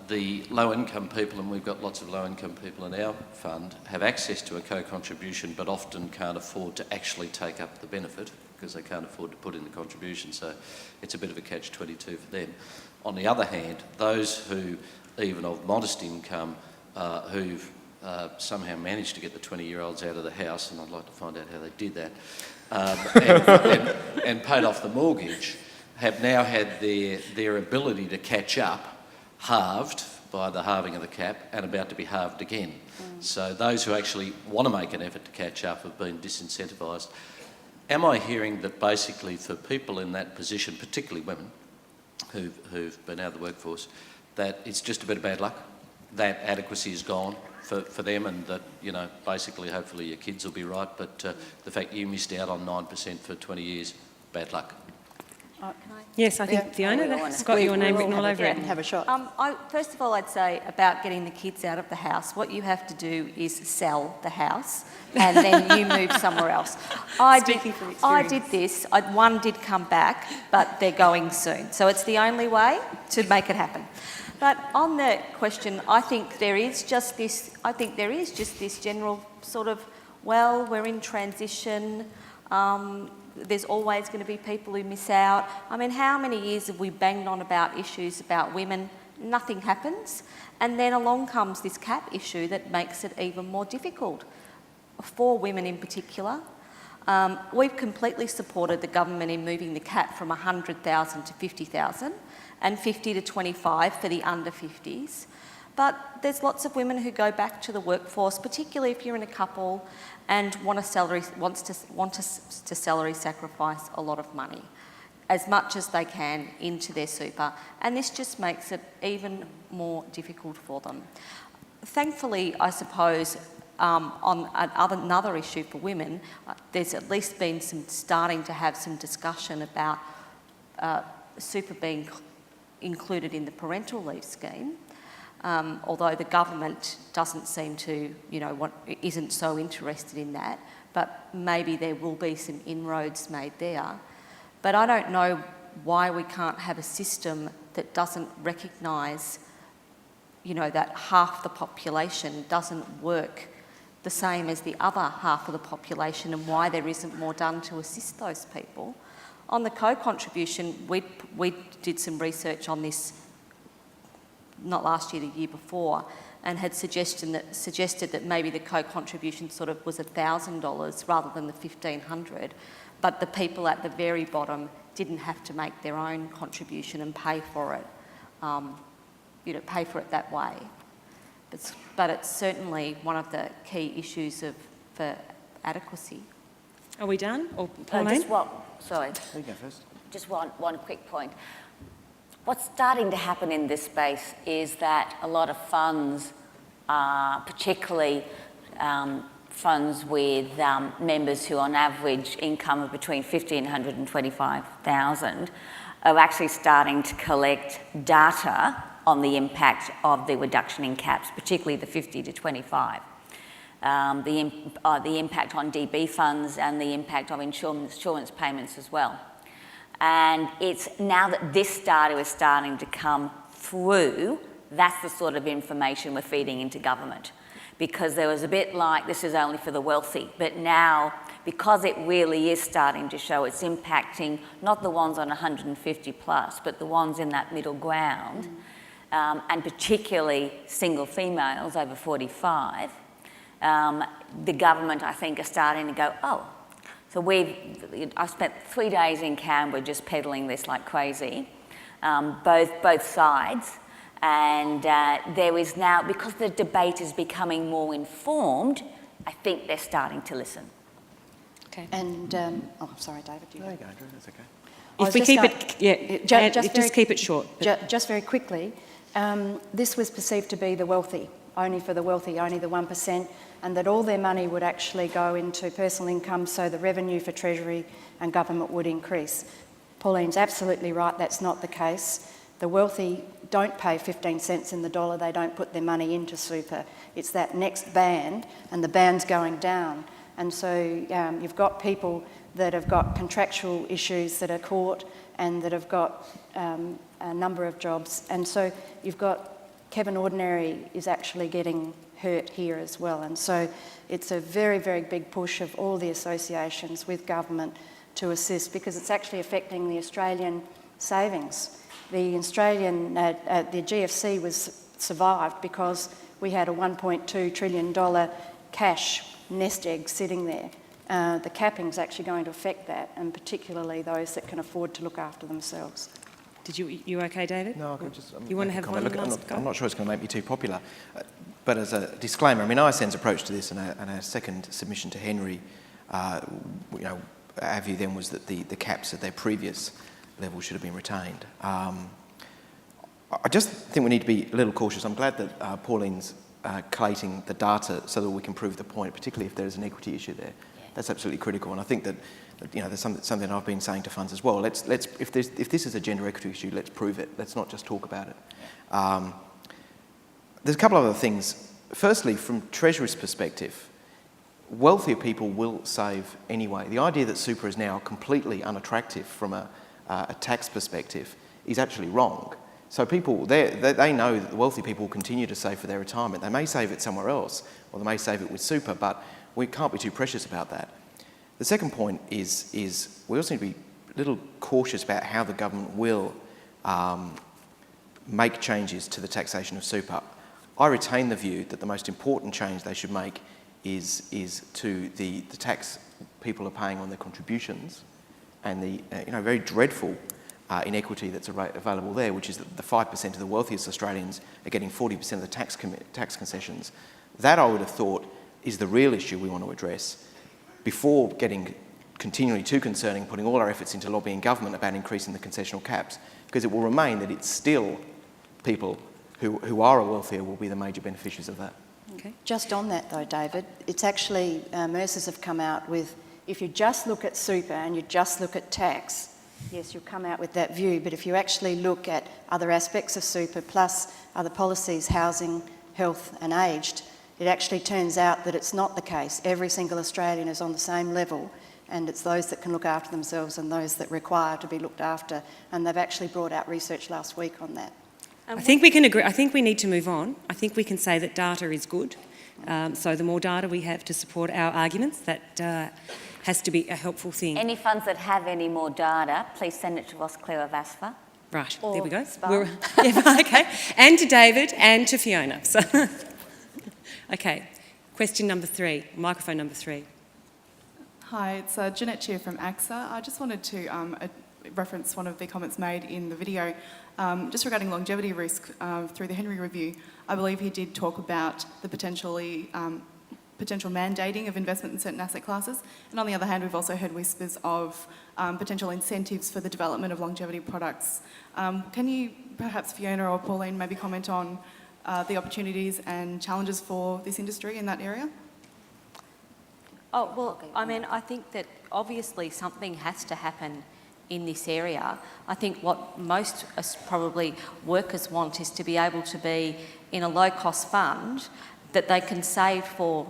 the low-income people, and we've got lots of low-income people in our fund, have access to a co-contribution but often can't afford to actually take up the benefit because they can't afford to put in the contribution, so it's a bit of a catch-22 for them. On the other hand, those who, even of modest income, who've somehow managed to get the 20-year-olds out of the house, and I'd like to find out how they did that, and paid off the mortgage, have now had their ability to catch up halved by the halving of the cap and about to be halved again. So those who actually want to make an effort to catch up have been disincentivised. Am I hearing that basically for people in that position, particularly women who've been out of the workforce, that it's just a bit of bad luck, that adequacy is gone for them, and that, you know, basically hopefully your kids will be right, but the fact you missed out on 9% for 20 years, bad luck? Yes, I think Fiona, that's got your name written all over it. Have a shot. First of all, I'd say about getting the kids out of the house, what you have to do is sell the house and then you move somewhere else. I did this. One did come back, but they're going soon. So it's the only way to make it happen. But on the question, I think there is just this general sort of, well, we're in transition. There's always going to be people who miss out. I mean, how many years have we banged on about issues about women? Nothing happens. And then along comes this cap issue that makes it even more difficult for women in particular. We've completely supported the government in moving the cap from 100,000 to 50,000 and 50 to 25 for the under 50s. But there's lots of women who go back to the workforce, particularly if you're in a couple and want to salary sacrifice a lot of money, as much as they can, into their super. And this just makes it even more difficult for them. Thankfully, I suppose, on another issue for women, there's at least been starting to have some discussion about super being included in the parental leave scheme. Although the government doesn't seem to, isn't so interested in that, but maybe there will be some inroads made there. But I don't know why we can't have a system that doesn't recognise, that half the population doesn't work the same as the other half of the population, and why there isn't more done to assist those people. On the co-contribution, we did some research on this not last year, the year before, and had suggested that maybe the co-contribution sort of was $1,000 rather than the $1,500, but the people at the very bottom didn't have to make their own contribution and pay for it, pay for it that way. But it's certainly one of the key issues for adequacy. Are we done? Or Pauline? Sorry. You go first. Just one quick point. What's starting to happen in this space is that a lot of funds, particularly funds with members who on average income of between 50 and 125,000, are actually starting to collect data on the impact of the reduction in caps, particularly the 50 to 25. The impact on DB funds and the impact of insurance payments as well. And it's now that this data is starting to come through, that's the sort of information we're feeding into government. Because there was a bit like, this is only for the wealthy, but now, because it really is starting to show, it's impacting not the ones on 150 plus, but the ones in that middle ground, and particularly single females over 45, the government, I think, are starting to go, oh. So I spent 3 days in Canberra just peddling this like crazy, both sides, and there is now, because the debate is becoming more informed, I think they're starting to listen. Okay. And, sorry, David. There you go, Andrew, that's okay. If we keep it, just keep it short. Just very quickly, this was perceived to be the wealthy only for the wealthy, only the 1%, and that all their money would actually go into personal income, so the revenue for Treasury and government would increase. Pauline's absolutely right, that's not the case. The wealthy don't pay 15 cents in the dollar, they don't put their money into super. It's that next band, and the band's going down. And so you've got people that have got contractual issues that are caught and that have got a number of jobs. And so you've got Kevin Ordinary is actually getting hurt here as well. And so it's a very, very big push of all the associations with government to assist, because it's actually affecting the Australian savings. The Australian, the GFC was survived because we had a $1.2 trillion cash nest egg sitting there. The capping's actually going to affect that, and particularly those that can afford to look after themselves. You okay, David? No, I can just... you want to have one look, last go? I'm not sure it's going to make me too popular, but as a disclaimer, I mean, ISN's approach to this and our second submission to Henry, you know, our view then was that the caps at their previous level should have been retained. I just think we need to be a little cautious. I'm glad that Pauline's collating the data so that we can prove the point, particularly if there is an equity issue there. Yeah. That's absolutely critical, and I think that you know, there's something I've been saying to funds as well. If this is a gender equity issue, let's prove it. Let's not just talk about it. There's a couple of other things. Firstly, from Treasury's perspective, wealthier people will save anyway. The idea that super is now completely unattractive from a tax perspective is actually wrong. So people, they know that the wealthy people will continue to save for their retirement. They may save it somewhere else, or they may save it with super, but we can't be too precious about that. The second point is we also need to be a little cautious about how the government will make changes to the taxation of super. I retain the view that the most important change they should make is to the tax people are paying on their contributions, and the very dreadful inequity that's available there, which is that the 5% of the wealthiest Australians are getting 40% of the tax concessions. That, I would have thought, is the real issue we want to address before getting continually too concerning, putting all our efforts into lobbying government about increasing the concessional caps, because it will remain that it's still people who are wealthier will be the major beneficiaries of that. Okay. Just on that though, David, it's actually, Mercers have come out with, if you just look at super and you just look at tax, yes, you'll come out with that view, but if you actually look at other aspects of super, plus other policies, housing, health and aged, it actually turns out that it's not the case. Every single Australian is on the same level, and it's those that can look after themselves and those that require to be looked after, and they've actually brought out research last week on that. I think we can agree. I think we need to move on. I think we can say that data is good. So the more data we have to support our arguments, that has to be a helpful thing. Any funds that have any more data, please send it to us, Claire of ASFA. Right, there we go. Okay, and to David and to Fiona. So, okay, question number 3, microphone number 3. Hi, it's Jeanette Cheer from AXA. I just wanted to reference one of the comments made in the video just regarding longevity risk through the Henry Review. I believe he did talk about the potential mandating of investment in certain asset classes, and on the other hand we've also heard whispers of potential incentives for the development of longevity products. Can you perhaps, Fiona or Pauline, maybe comment on the opportunities and challenges for this industry in that area? Oh, well, I mean, I think that obviously something has to happen in this area. I think what most probably workers want is to be able to be in a low-cost fund that they can save for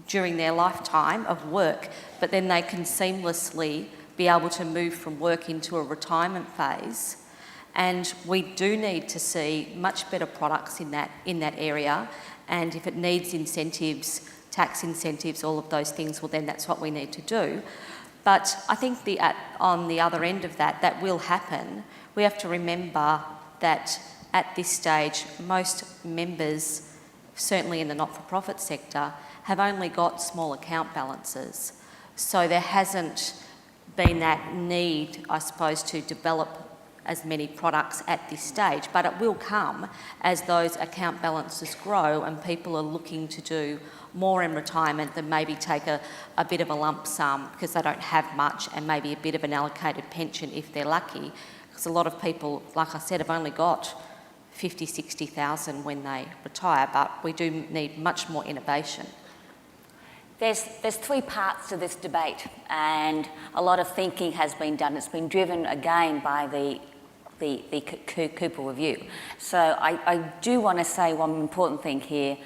during their lifetime of work, but then they can seamlessly be able to move from work into a retirement phase. And we do need to see much better products in that area, and if it needs incentives, tax incentives, all of those things, well then that's what we need to do. But I think on the other end of that will happen. We have to remember that at this stage, most members, certainly in the not-for-profit sector, have only got small account balances. So there hasn't been that need, I suppose, to develop as many products at this stage, but it will come as those account balances grow and people are looking to do more in retirement than maybe take a bit of a lump sum because they don't have much, and maybe a bit of an allocated pension if they're lucky. Because a lot of people, like I said, have only got 50, 60,000 when they retire, but we do need much more innovation. There's three parts to this debate, and a lot of thinking has been done. It's been driven again by the Cooper Review. So I do want to say one important thing here.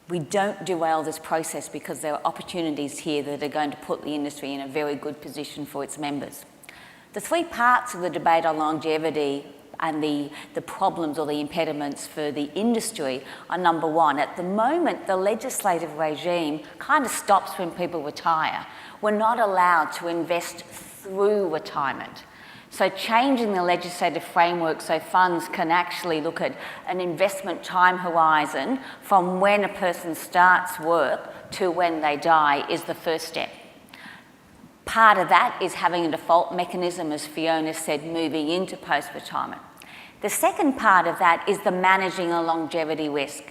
We don't derail this process because there are opportunities here that are going to put the industry in a very good position for its members. The three parts of the debate on longevity and the problems or the impediments for the industry are: number one, at the moment the legislative regime kind of stops when people retire. We're not allowed to invest through retirement. So changing the legislative framework so funds can actually look at an investment time horizon from when a person starts work to when they die is the first step. Part of that is having a default mechanism, as Fiona said, moving into post-retirement. The second part of that is the managing a longevity risk.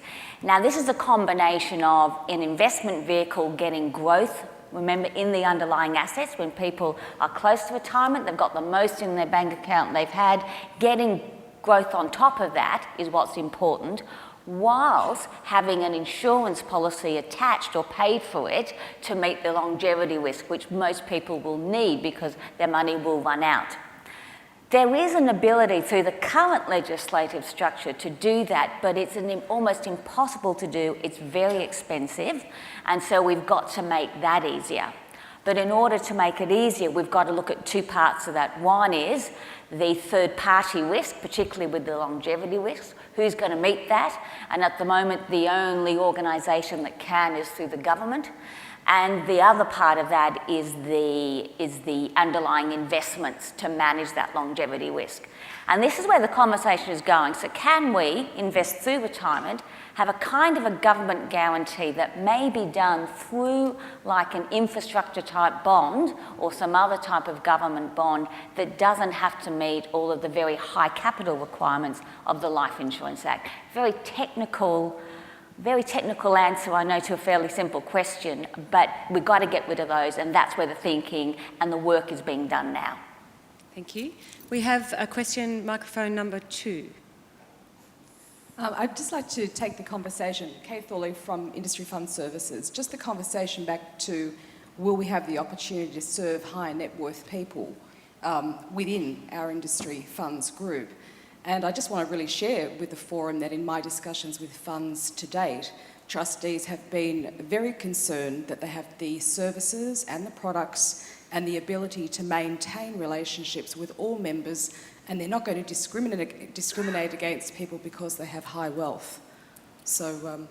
Now, this is a combination of an investment vehicle getting growth. Remember, in the underlying assets, when people are close to retirement, they've got the most in their bank account they've had. Getting growth on top of that is what's important, whilst having an insurance policy attached or paid for it to meet the longevity risk, which most people will need because their money will run out. There is an ability through the current legislative structure to do that, but it's almost impossible to do. It's very expensive, and so we've got to make that easier. But in order to make it easier, we've got to look at two parts of that. One is the third-party risk, particularly with the longevity risk. Who's going to meet that? And at the moment, the only organisation that can is through the government. And the other part of that is the underlying investments to manage that longevity risk. And this is where the conversation is going. So can we invest through retirement, have a kind of a government guarantee that may be done through like an infrastructure type bond or some other type of government bond that doesn't have to meet all of the very high capital requirements of the Life Insurance Act? Very technical answer, I know, to a fairly simple question, but we've got to get rid of those, and that's where the thinking and the work is being done now. Thank you. We have a question, microphone number 2. I'd just like to take the conversation, Kay Thorley from Industry Fund Services, just the conversation back to will we have the opportunity to serve high net worth people within our industry funds group. And I just want to really share with the forum that in my discussions with funds to date, trustees have been very concerned that they have the services and the products and the ability to maintain relationships with all members, and they're not going to discriminate against people because they have high wealth. So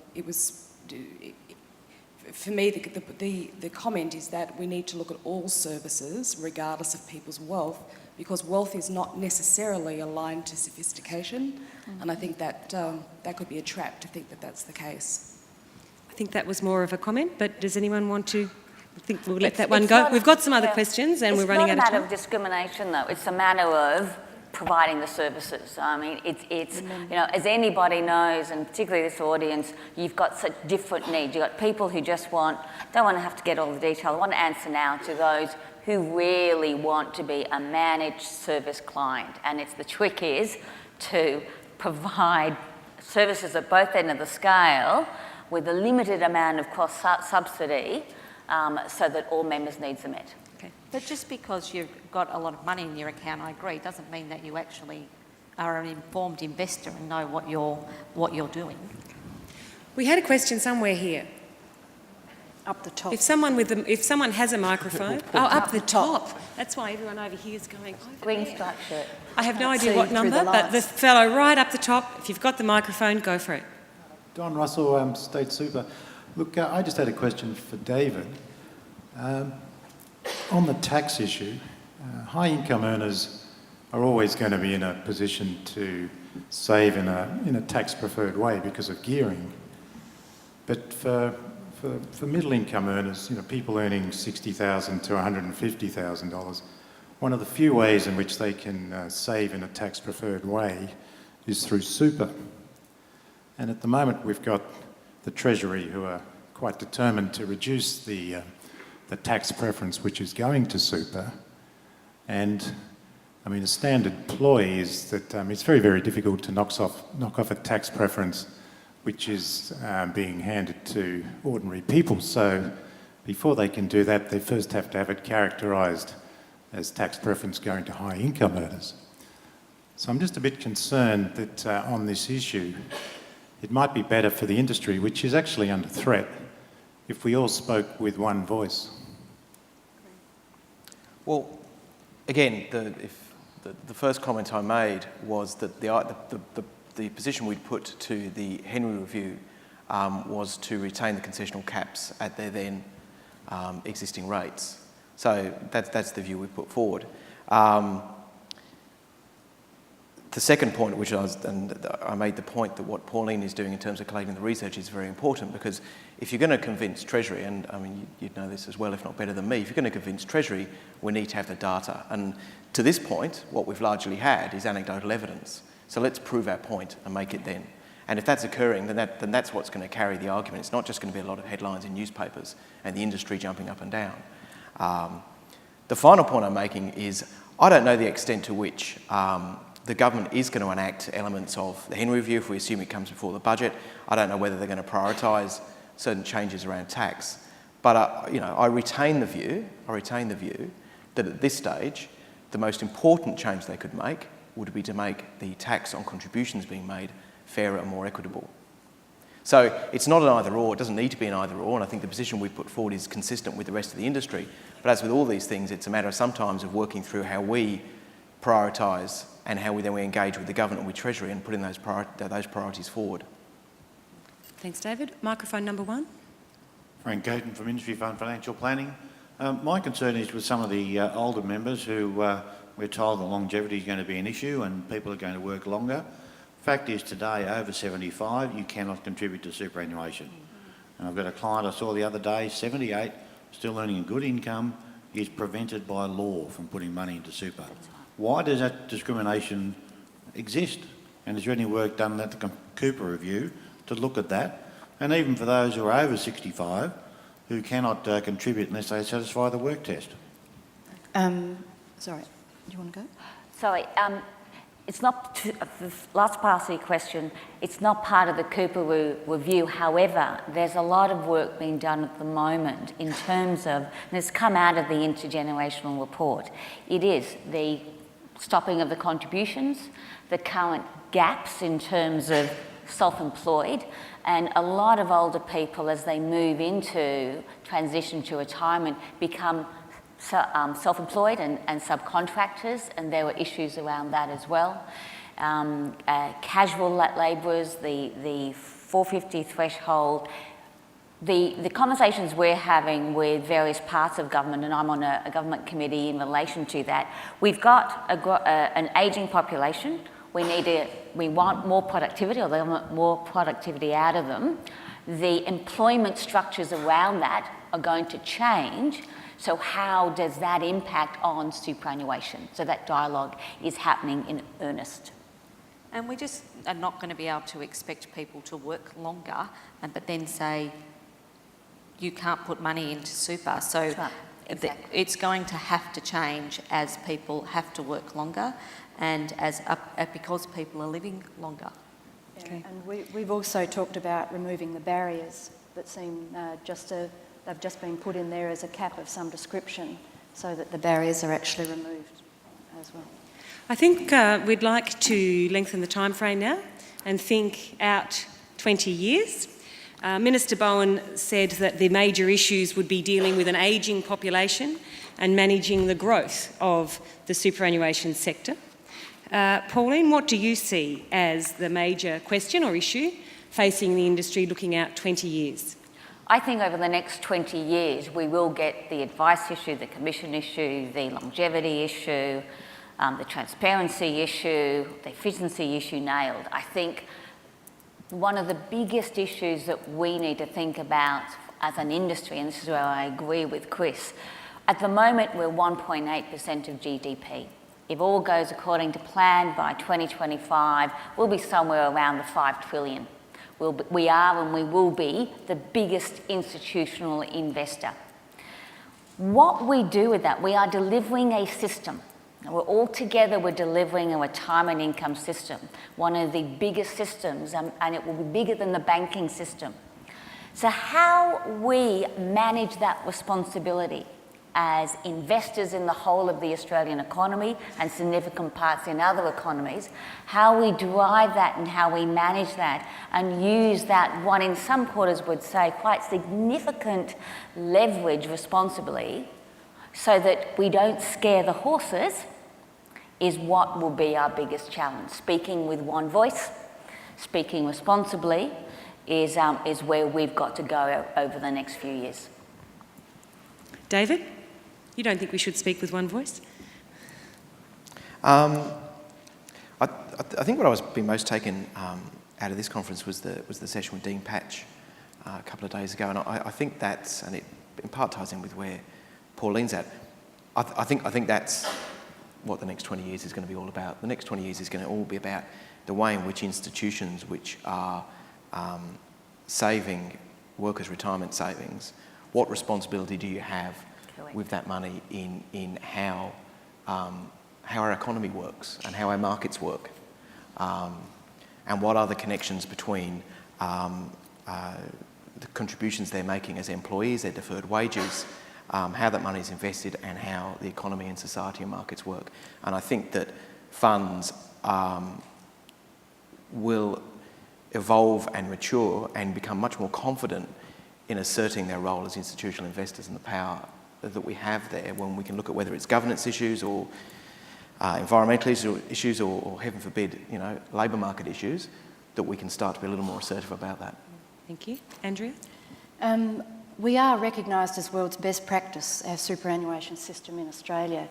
for me, the comment is that we need to look at all services regardless of people's wealth, because wealth is not necessarily aligned to sophistication, and I think that that could be a trap to think that that's the case. I think that was more of a comment, but does anyone want to? I think we'll let that one go. We've got some other questions and we're running out of time. It's not a matter of discrimination, though. It's a matter of providing the services. I mean, it's you know, as anybody knows, and particularly this audience, you've got such different needs. You've got people who just don't want to have to get all the detail. I want to answer now to those who really want to be a managed service client. And the trick is to provide services at both ends of the scale with a limited amount of cost subsidy so that all members' needs are met. Okay. But just because you've got a lot of money in your account, I agree, doesn't mean that you actually are an informed investor and know what you're doing. We had a question somewhere here. Up the top. If someone has a microphone, up the top. That's why everyone over here is going. Green striped shirt. I have no idea what number, but the fellow right up the top. If you've got the microphone, go for it. Don Russell, State Super. Look, I just had a question for David. On the tax issue, high income earners are always going to be in a position to save in a tax preferred way because of gearing. But for middle income earners, you know, people earning $60,000 to $150,000, one of the few ways in which they can save in a tax preferred way is through super. And at the moment we've got the Treasury who are quite determined to reduce the tax preference which is going to super, and I mean, a standard ploy is that it's very, very difficult to knock off a tax preference which is being handed to ordinary people. So before they can do that, they first have to have it characterised as tax preference going to high income earners. So I'm just a bit concerned that on this issue, it might be better for the industry, which is actually under threat, if we all spoke with one voice. Well, again, the first comment I made was that the position we'd put to the Henry Review was to retain the concessional caps at their then existing rates. So that's the view we put forward. The second point, I made the point that what Pauline is doing in terms of collating the research is very important, because if you're going to convince Treasury, and I mean you'd know this as well, if not better than me, if you're going to convince Treasury, we need to have the data. And to this point, what we've largely had is anecdotal evidence. So let's prove our point and make it then. And if that's occurring, then that's what's going to carry the argument. It's not just going to be a lot of headlines in newspapers and the industry jumping up and down. The final point I'm making is I don't know the extent to which the government is going to enact elements of the Henry Review if we assume it comes before the budget. I don't know whether they're going to prioritise certain changes around tax. But I retain the view that at this stage, the most important change they could make would be to make the tax on contributions being made fairer and more equitable. So it's not an either or, it doesn't need to be an either or, and I think the position we put forward is consistent with the rest of the industry. But as with all these things, it's a matter of sometimes of working through how we prioritise and how we engage with the government and with Treasury and putting those priorities forward. Thanks, David. Microphone number 1. Frank Coaten from Industry Fund Financial Planning. My concern is with some of the older members who we're told that longevity is going to be an issue and people are going to work longer. Fact is today, over 75, you cannot contribute to superannuation. And I've got a client I saw the other day, 78, still earning a good income, is prevented by law from putting money into super. Why does that discrimination exist? And is there any work done at the Cooper Review to look at that? And even for those who are over 65, who cannot contribute unless they satisfy the work test. Sorry, do you want to go? Sorry, it's not, the last part of your question, it's not part of the Cooper Review. However, there's a lot of work being done at the moment in terms of, and it's come out of the intergenerational report, it is the stopping of the contributions, the current gaps in terms of self-employed, and a lot of older people as they move into transition to retirement become self-employed and subcontractors, and there were issues around that as well. Casual labourers, the 450 threshold, the conversations we're having with various parts of government, and I'm on a government committee in relation to that, we've got an ageing population. We want more productivity, or they want more productivity out of them. The employment structures around that are going to change. So how does that impact on superannuation? So that dialogue is happening in earnest. And we just are not going to be able to expect people to work longer, but then say, you can't put money into super. So right. Exactly. It's going to have to change as people have to work longer and because people are living longer. Yeah. Okay. And we've also talked about removing the barriers that seem they've just been put in there as a cap of some description so that the barriers are actually removed as well. I think we'd like to lengthen the time frame now and think out 20 years. Minister Bowen said that the major issues would be dealing with an ageing population and managing the growth of the superannuation sector. Pauline, what do you see as the major question or issue facing the industry looking out 20 years? I think over the next 20 years we will get the advice issue, the commission issue, the longevity issue, the transparency issue, the efficiency issue nailed. I think one of the biggest issues that we need to think about as an industry, and this is where I agree with Chris, at the moment we're 1.8% of GDP. If all goes according to plan, by 2025 we'll be somewhere around the 5 trillion. We are and we will be the biggest institutional investor. What we do with that, we are delivering a system All together we're delivering a retirement income system, one of the biggest systems, and it will be bigger than the banking system. So how we manage that responsibility as investors in the whole of the Australian economy and significant parts in other economies, how we drive that and how we manage that and use that, what in some quarters would say quite significant leverage responsibly, so that we don't scare the horses, is what will be our biggest challenge. Speaking with one voice, speaking responsibly, is where we've got to go over the next few years. David, you don't think we should speak with one voice? I think what I was being most taken out of this conference was the session with Dean Patch a couple of days ago, and I think that's, and it in part ties in with where Pauline's at. I think that's what the next 20 years is going to be all about. The next 20 years is going to all be about the way in which institutions which are saving workers' retirement savings, what responsibility do you have with that money in how our economy works and how our markets work, and what are the connections between the contributions they're making as employees, their deferred wages, how that money is invested, and how the economy and society and markets work. And I think that funds will evolve and mature and become much more confident in asserting their role as institutional investors and the power that we have there, when we can look at whether it's governance issues or environmental issues or heaven forbid, labour market issues, that we can start to be a little more assertive about that. Thank you. Andrea? We are recognised as world's best practice, our superannuation system in Australia,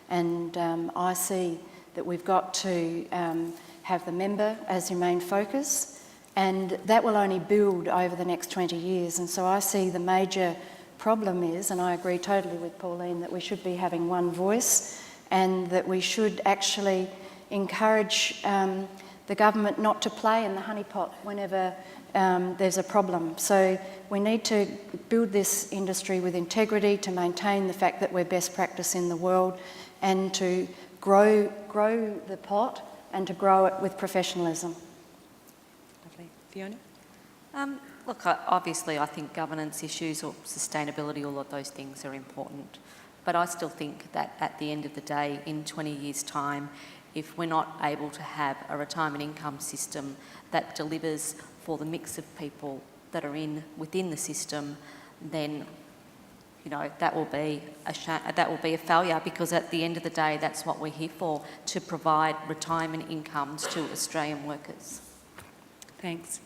and I see that we've got to have the member as your main focus, and that will only build over the next 20 years. And so I see the major problem is, and I agree totally with Pauline, that we should be having one voice, and that we should actually encourage the government not to play in the honeypot whenever there's a problem. So we need to build this industry with integrity to maintain the fact that we're best practice in the world, and to grow the pot and to grow it with professionalism. Lovely. Fiona? Look, obviously I think governance issues or sustainability, all of those things are important. But I still think that at the end of the day, in 20 years' time, if we're not able to have a retirement income system that delivers for the mix of people that are within the system, then that will be a failure, because at the end of the day, that's what we're here for, to provide retirement incomes to Australian workers. Thanks.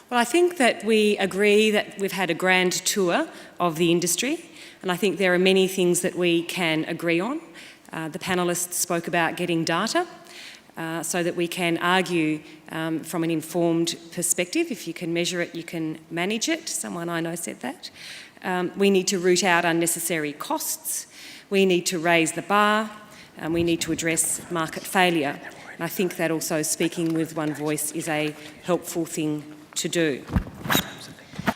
Well, I think that we agree that we've had a grand tour of the industry, and I think there are many things that we can agree on. The panellists spoke about getting data so that we can argue from an informed perspective. If you can measure it, you can manage it. Someone I know said that. We need to root out unnecessary costs. We need to raise the bar. We need to address market failure. And I think that also speaking with one voice is a helpful thing to do.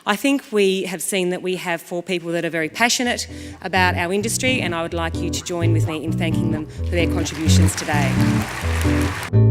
I think we have seen that we have 4 people that are very passionate about our industry, and I would like you to join with me in thanking them for their contributions today.